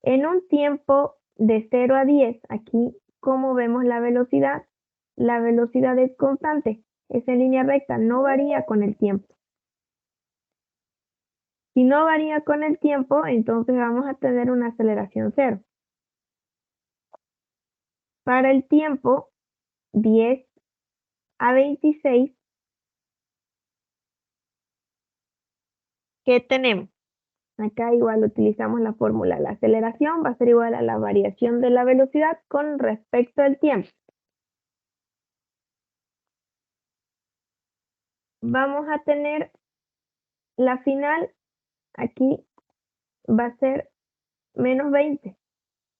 Speaker 1: En un tiempo de 0 a 10, aquí, ¿cómo vemos la velocidad? La velocidad es constante, es en línea recta, no varía con el tiempo. Si no varía con el tiempo, entonces vamos a tener una aceleración cero. Para el tiempo, 10 a 26, ¿qué tenemos? Acá igual utilizamos la fórmula. La aceleración va a ser igual a la variación de la velocidad con respecto al tiempo. Vamos a tener la final, aquí va a ser menos 20,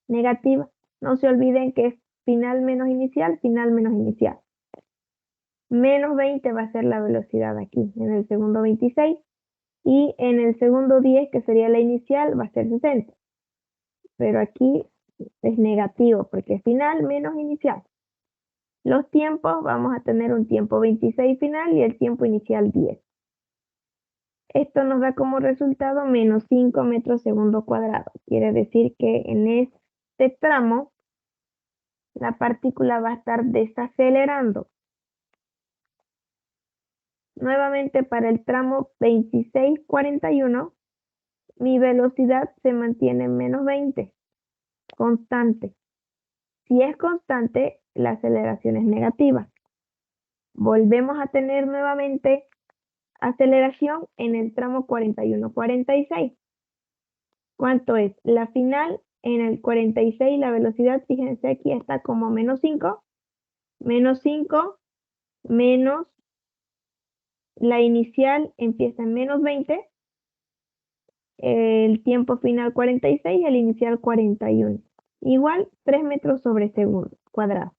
Speaker 1: negativa. No se olviden que es final menos inicial, final menos inicial. Menos 20 va a ser la velocidad aquí, en el segundo 26. Y en el segundo 10, que sería la inicial, va a ser 60. Pero aquí es negativo, porque es final menos inicial. Los tiempos, vamos a tener un tiempo 26 final y el tiempo inicial 10. Esto nos da como resultado menos 5 metros segundo cuadrado. Quiere decir que en este tramo la partícula va a estar desacelerando. Nuevamente para el tramo 26-41, mi velocidad se mantiene en menos 20, constante. Si es constante, la aceleración es negativa. Volvemos a tener nuevamente aceleración en el tramo 41-46. ¿Cuánto es? La final en el 46, la velocidad, fíjense aquí está como menos 5. Menos 5 menos la inicial empieza en menos 20. El tiempo final 46, el inicial 41. Igual 3 metros sobre segundo cuadrado.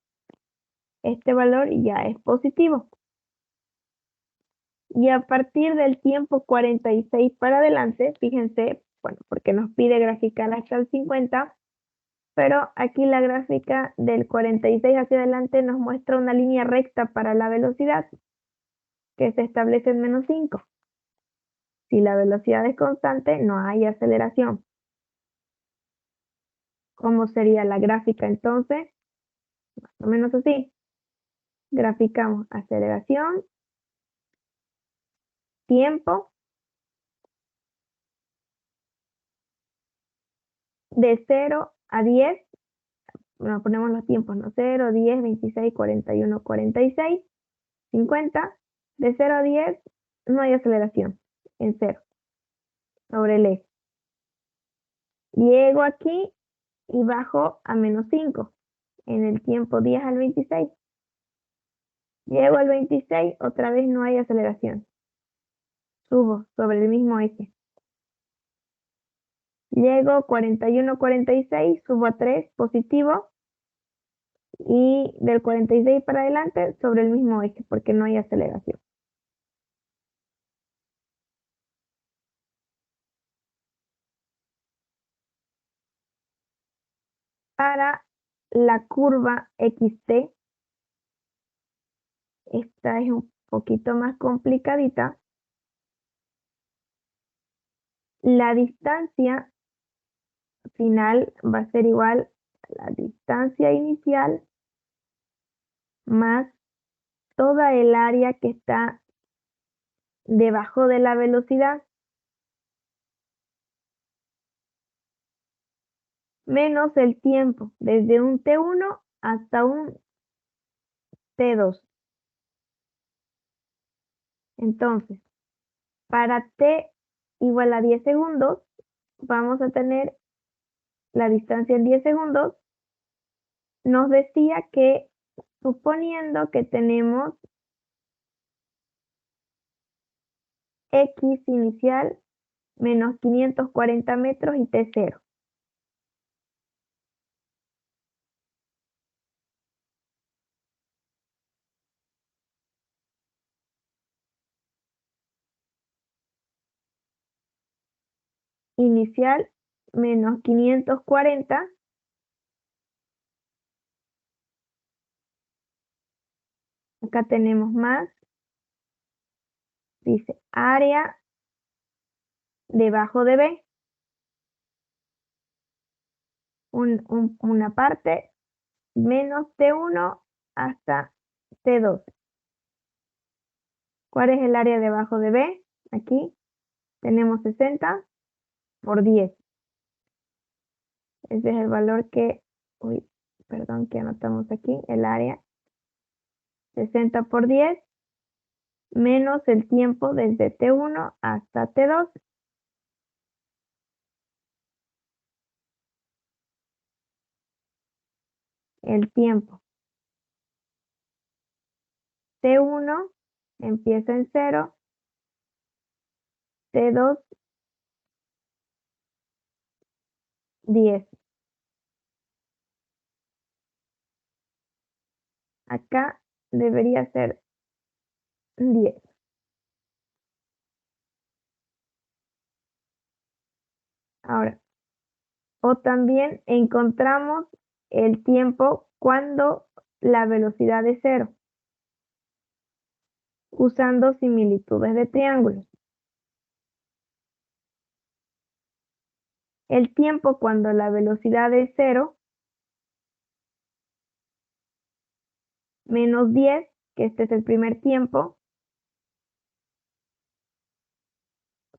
Speaker 1: Este valor ya es positivo. Y a partir del tiempo 46 para adelante, fíjense, bueno, porque nos pide graficar hasta el 50, pero aquí la gráfica del 46 hacia adelante nos muestra una línea recta para la velocidad que se establece en menos 5. Si la velocidad es constante, no hay aceleración. ¿Cómo sería la gráfica entonces? Más o menos así. Graficamos aceleración, tiempo, de 0 a 10, nos ponemos los tiempos, ¿no? 0, 10, 26, 41, 46, 50. De 0 a 10 no hay aceleración, en 0, sobre el eje. Llego aquí y bajo a menos 5, en el tiempo 10 al 26. Llego al 26, otra vez no hay aceleración. Subo sobre el mismo eje. Llego 41, 46, subo a 3, positivo. Y del 46 para adelante sobre el mismo eje, porque no hay aceleración. Para la curva XT, esta es un poquito más complicadita. La distancia final va a ser igual a la distancia inicial más toda el área que está debajo de la velocidad menos el tiempo desde un T1 hasta un T2. Entonces, para T igual a 10 segundos, vamos a tener la distancia en 10 segundos. Nos decía que suponiendo que tenemos X inicial menos 540 metros y T0. Inicial menos 540 acá tenemos más, dice área debajo de B, una parte menos T1 hasta T2. ¿Cuál es el área debajo de B? Aquí tenemos 60 por 10. Ese es el valor que, perdón, que anotamos aquí, el área 60 por 10 menos el tiempo desde T1 hasta T2. el tiempo. T1 empieza en 0, T2, 10. Acá debería ser 10. Ahora, o también encontramos el tiempo cuando la velocidad es 0, usando similitudes de triángulos. El tiempo cuando la velocidad es 0, menos 10, que este es el primer tiempo,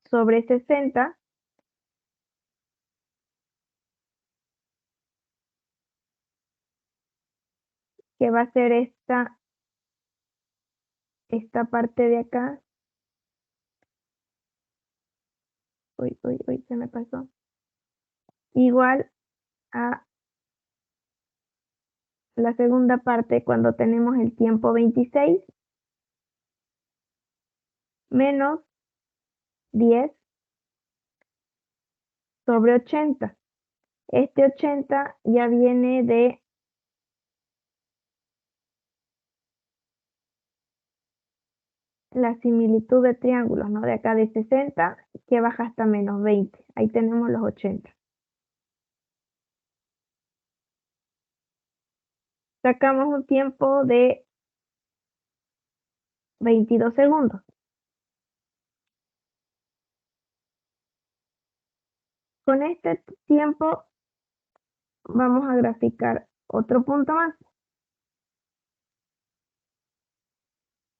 Speaker 1: sobre 60, que va a ser esta parte de acá. Uy, se me pasó. Igual a la segunda parte cuando tenemos el tiempo 26 menos 10 sobre 80. Este 80 ya viene de la similitud de triángulos, ¿no? De acá de 60 que baja hasta menos 20. Ahí tenemos los 80. Sacamos un tiempo de 22 segundos. Con este tiempo vamos a graficar otro punto más.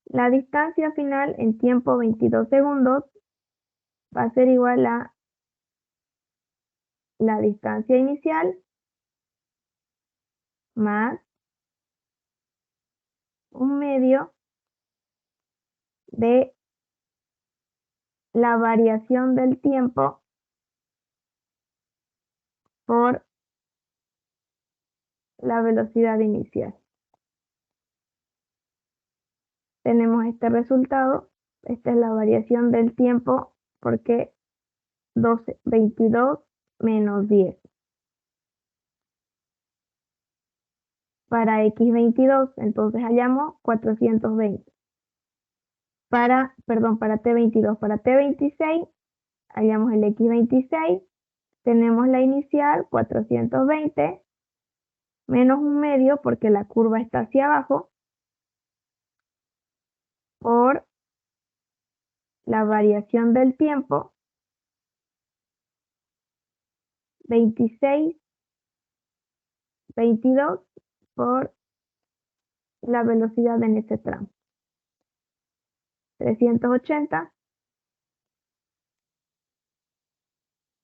Speaker 1: La distancia final en tiempo 22 segundos va a ser igual a la distancia inicial más un medio de la variación del tiempo por la velocidad inicial. Tenemos este resultado. Esta es la variación del tiempo porque 22 menos 10. Para x22, entonces hallamos 420. Para t22, para t26, hallamos el x26. Tenemos la inicial, 420, menos un medio porque la curva está hacia abajo, por la variación del tiempo, 26, 22, por la velocidad en ese tramo. 380.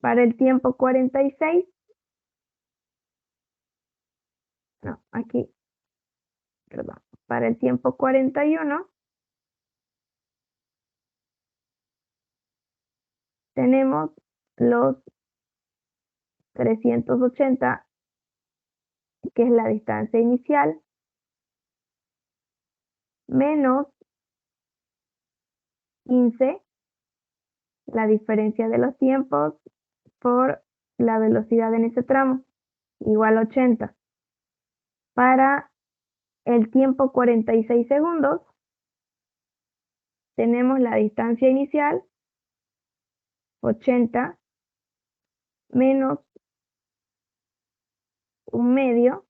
Speaker 1: Para el tiempo 46, no, aquí, perdón, para el tiempo 41, tenemos los 380, que es la distancia inicial, menos 15, la diferencia de los tiempos, por la velocidad en ese tramo, igual a 80. Para el tiempo 46 segundos, tenemos la distancia inicial, 80, menos un medio.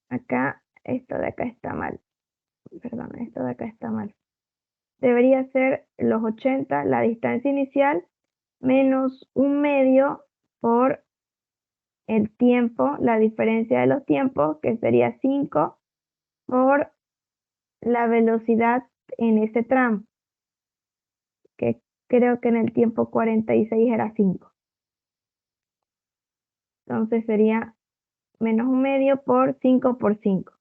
Speaker 1: Acá, esto de acá está mal. Perdón, esto de acá está mal. Debería ser los 80, la distancia inicial, menos un medio por el tiempo, la diferencia de los tiempos, que sería 5, por la velocidad en ese tramo, que creo que en el tiempo 46 era 5. Entonces sería menos un medio por 5 por 5.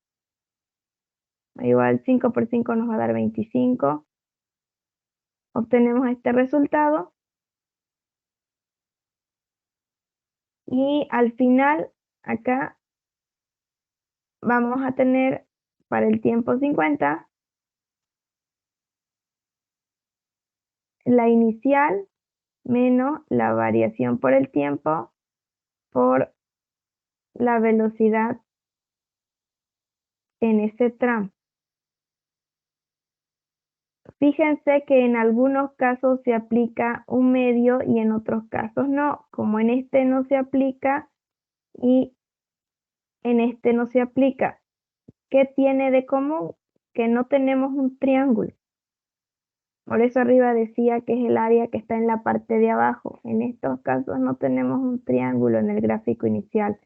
Speaker 1: Igual 5 por 5 nos va a dar 25. Obtenemos este resultado. Y al final, acá vamos a tener para el tiempo 50 la inicial menos la variación por el tiempo por la velocidad en ese tramo. Fíjense que en algunos casos se aplica un medio y en otros casos no. Como en este no se aplica y en este no se aplica. ¿Qué tiene de común? Que no tenemos un triángulo. Por eso arriba decía que es el área que está en la parte de abajo. En estos casos no tenemos un triángulo en el gráfico inicial,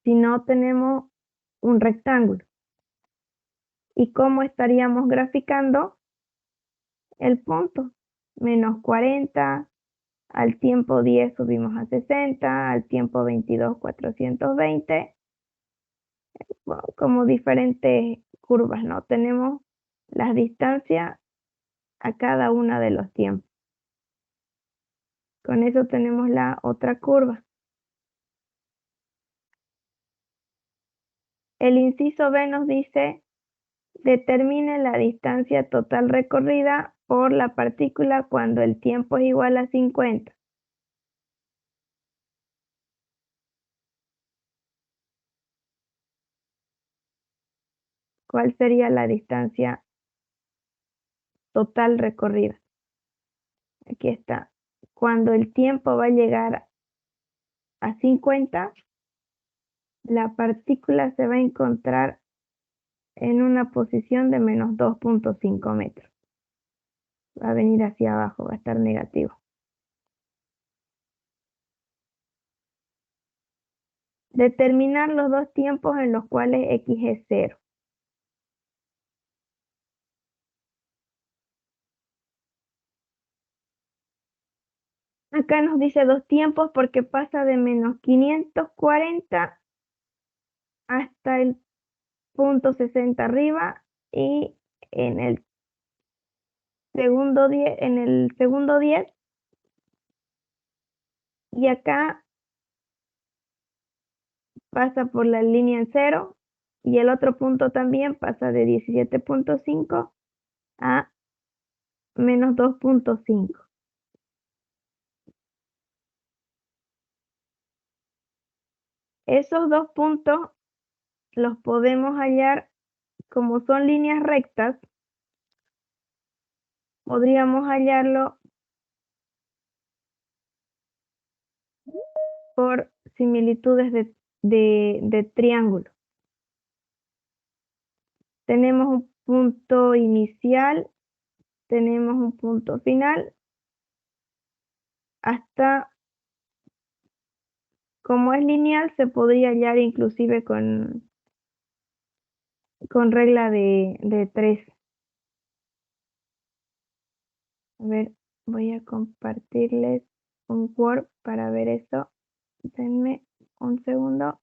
Speaker 1: sino tenemos un rectángulo. ¿Y cómo estaríamos graficando el punto? Menos 40, al tiempo 10 subimos a 60, al tiempo 22 420, bueno, como diferentes curvas, ¿no? Tenemos las distancias a cada uno de los tiempos. Con eso tenemos la otra curva. El inciso B nos dice, determine la distancia total recorrida por la partícula cuando el tiempo es igual a 50. ¿Cuál sería la distancia total recorrida? Aquí está. Cuando el tiempo va a llegar a 50, la partícula se va a encontrar en una posición de menos 2.5 metros. Va a venir hacia abajo, va a estar negativo. Determinar los dos tiempos en los cuales x es 0. Acá nos dice dos tiempos porque pasa de menos 540 hasta el punto 60 arriba y en el segundo 10 y acá pasa por la línea en 0 y el otro punto también pasa de 17.5 a menos 2.5. Esos dos puntos los podemos hallar como son líneas rectas, podríamos hallarlo por similitudes de triángulo. Tenemos un punto inicial, tenemos un punto final, hasta, como es lineal, se podría hallar inclusive con regla de 3. A ver, voy a compartirles un Word para ver eso. Denme un segundo.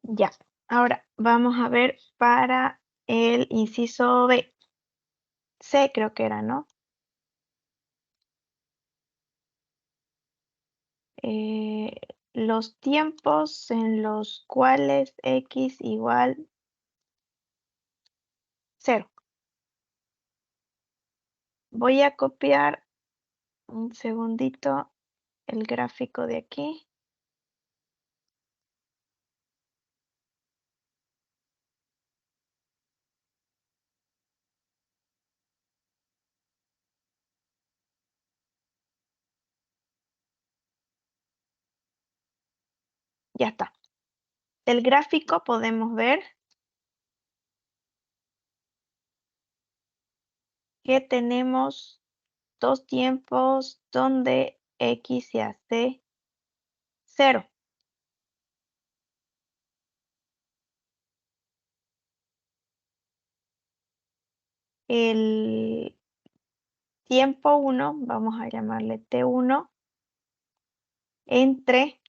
Speaker 1: Ya, ahora vamos a ver para el inciso B. C creo que era, ¿no? Los tiempos en los cuales x igual 0. Voy a copiar un segundito el gráfico de aquí. Ya está. Del gráfico podemos ver que tenemos dos tiempos donde x se hace 0. El tiempo 1, vamos a llamarle T1, entre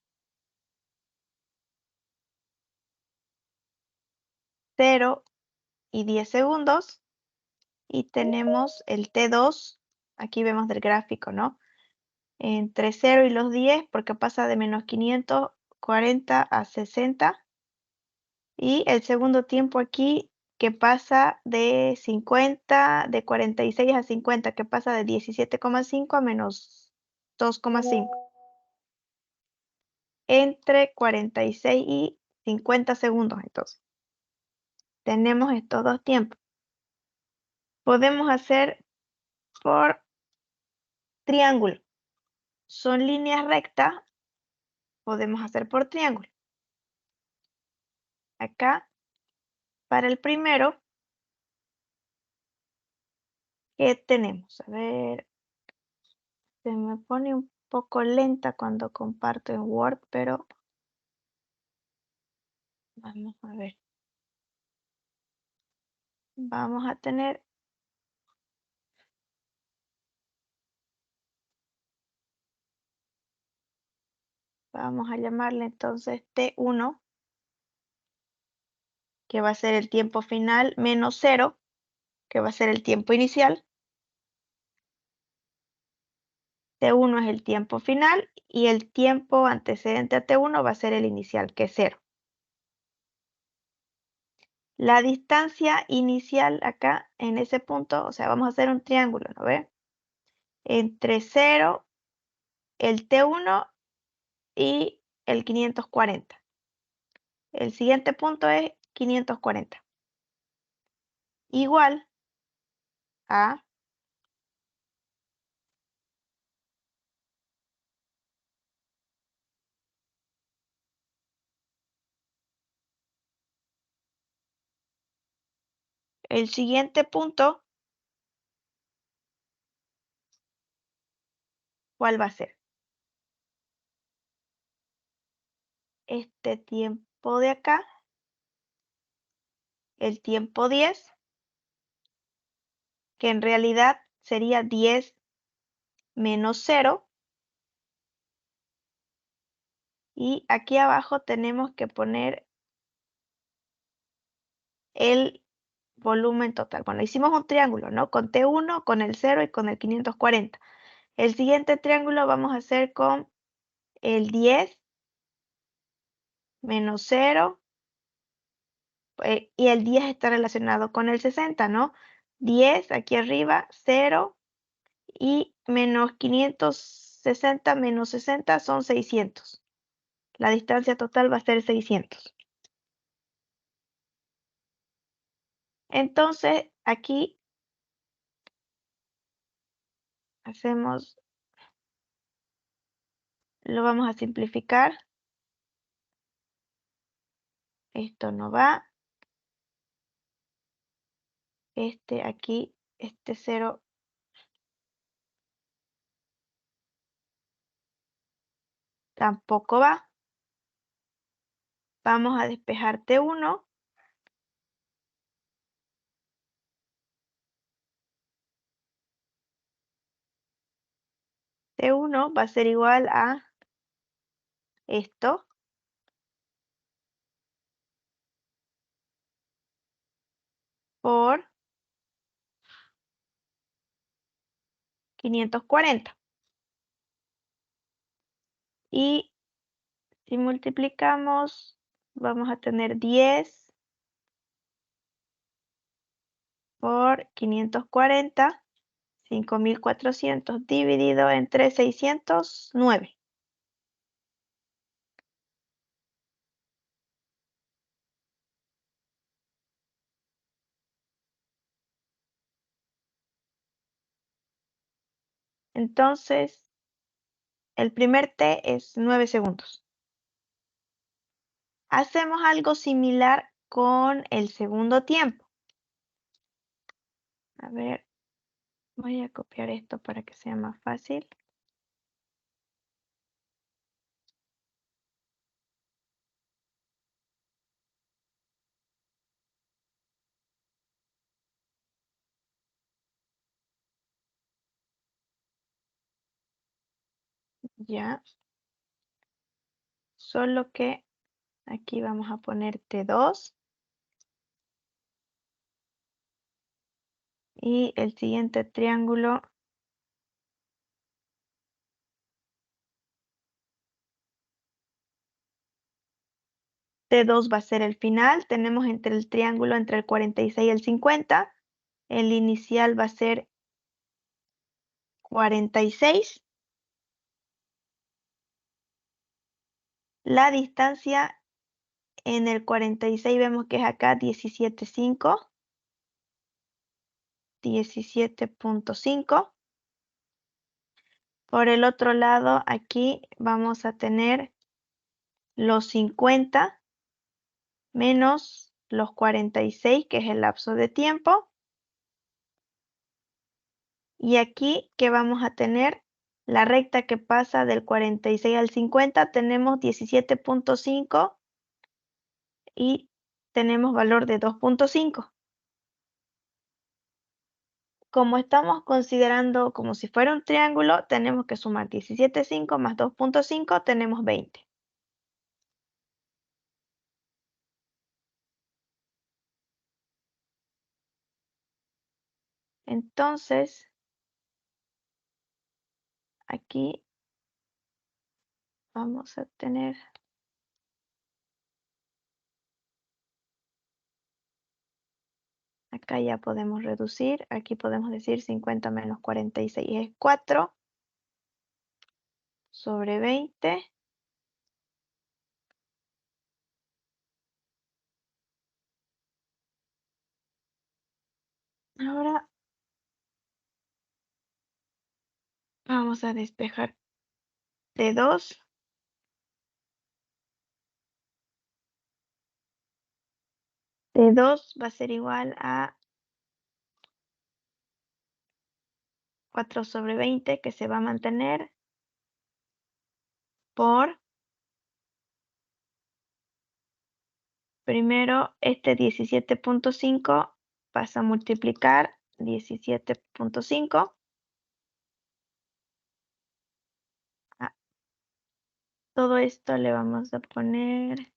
Speaker 1: 0 y 10 segundos. Y tenemos el T2, aquí vemos del gráfico, ¿no? Entre 0 y los 10, porque pasa de menos 540 a 60. Y el segundo tiempo aquí, que pasa de 50, de 46 a 50, que pasa de 17,5 a menos 2,5. Entre 46 y 50 segundos, entonces. Tenemos estos dos tiempos. Podemos hacer por triángulo. Son líneas rectas, podemos hacer por triángulo. Acá, para el primero, ¿qué tenemos? A ver, se me pone un poco lenta cuando comparto en Word, pero vamos a ver. Vamos a tener vamos a llamarle entonces T1, que va a ser el tiempo final, menos 0, que va a ser el tiempo inicial. T1 es el tiempo final y el tiempo antecedente a T1 va a ser el inicial, que es 0. La distancia inicial acá, en ese punto, o sea, vamos a hacer un triángulo, ¿no ve? Entre 0, el T1 y el 540. El siguiente punto es 540. Igual a el siguiente punto, ¿cuál va a ser? Este tiempo de acá, el tiempo 10, que en realidad sería 10 menos 0. Y aquí abajo tenemos que poner el volumen total. Bueno, hicimos un triángulo, ¿no? Con T1, con el 0 y con el 540. El siguiente triángulo vamos a hacer con el 10 menos 0. Y el 10 está relacionado con el 60, ¿no? 10 aquí arriba, 0 y menos 560 menos 60 son 600. La distancia total va a ser 600. Entonces, aquí hacemos, lo vamos a simplificar. Esto no va. Este aquí, este 0 tampoco va. Vamos a despejar T1. T1 va a ser igual a esto. Por 540. Y si multiplicamos, vamos a tener 10 por 540, 5400 dividido entre 609. Entonces, el primer T es 9 segundos. Hacemos algo similar con el segundo tiempo. A ver, voy a copiar esto para que sea más fácil. Ya. Solo que aquí vamos a poner T2. Y el siguiente triángulo T2 va a ser el final. Tenemos entre el triángulo entre el 46 y el 50. El inicial va a ser 46. La distancia en el 46 vemos que es acá 17.5. 17.5. Por el otro lado, aquí vamos a tener los 50 menos los 46, que es el lapso de tiempo. Y aquí, ¿qué vamos a tener? La recta que pasa del 46 al 50, tenemos 17.5 y tenemos valor de 2.5. Como estamos considerando como si fuera un triángulo, tenemos que sumar 17.5 más 2.5, tenemos 20. Entonces, aquí vamos a tener acá ya podemos reducir, aquí podemos decir 50 menos 46 es 4 sobre 20. Ahora vamos a despejar T2. T2 va a ser igual a 4 sobre 20 que se va a mantener por, primero, este 17.5 pasa a multiplicar 17.5. Todo esto le vamos a poner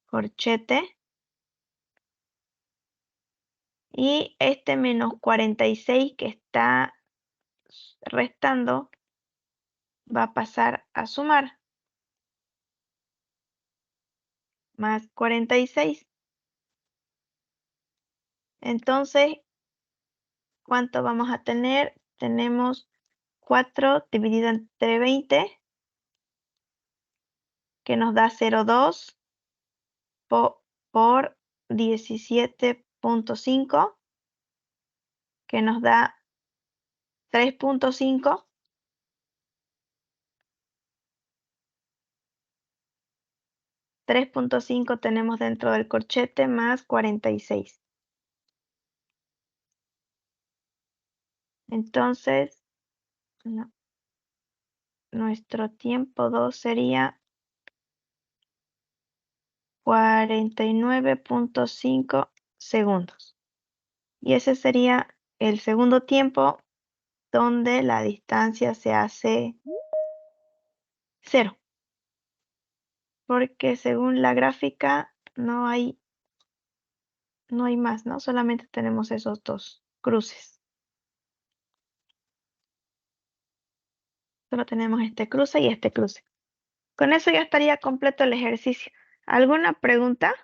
Speaker 1: corchete. Y este menos 46 que está restando va a pasar a sumar. Más 46. Entonces, ¿cuánto vamos a tener? Tenemos 4 dividido entre 20, que nos da 0,2 por 17.5, que nos da 3.5. .5 tenemos dentro del corchete más 46. Entonces, nuestro tiempo 2 sería 49.5 segundos. Y ese sería el segundo tiempo donde la distancia se hace 0. Porque según la gráfica no hay más, ¿no? Solamente tenemos esos dos cruces. Solo tenemos este cruce y este cruce. Con eso ya estaría completo el ejercicio. ¿Alguna pregunta?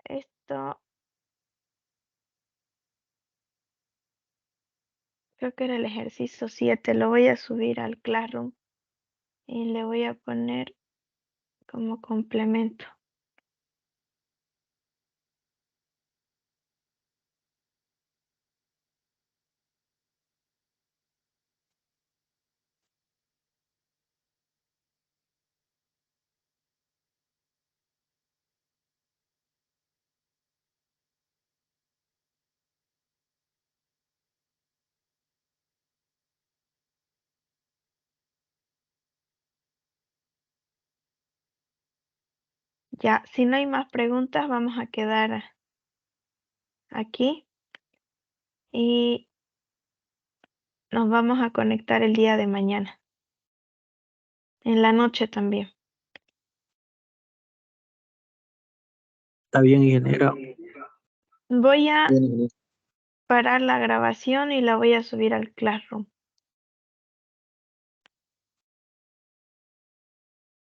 Speaker 1: Esto creo que era el ejercicio 7. Lo voy a subir al Classroom y le voy a poner como complemento. Ya, si no hay más preguntas, vamos a quedar aquí y nos vamos a conectar el día de mañana. En la noche también.
Speaker 3: Está bien, ingeniera.
Speaker 1: Voy a parar la grabación y la voy a subir al Classroom.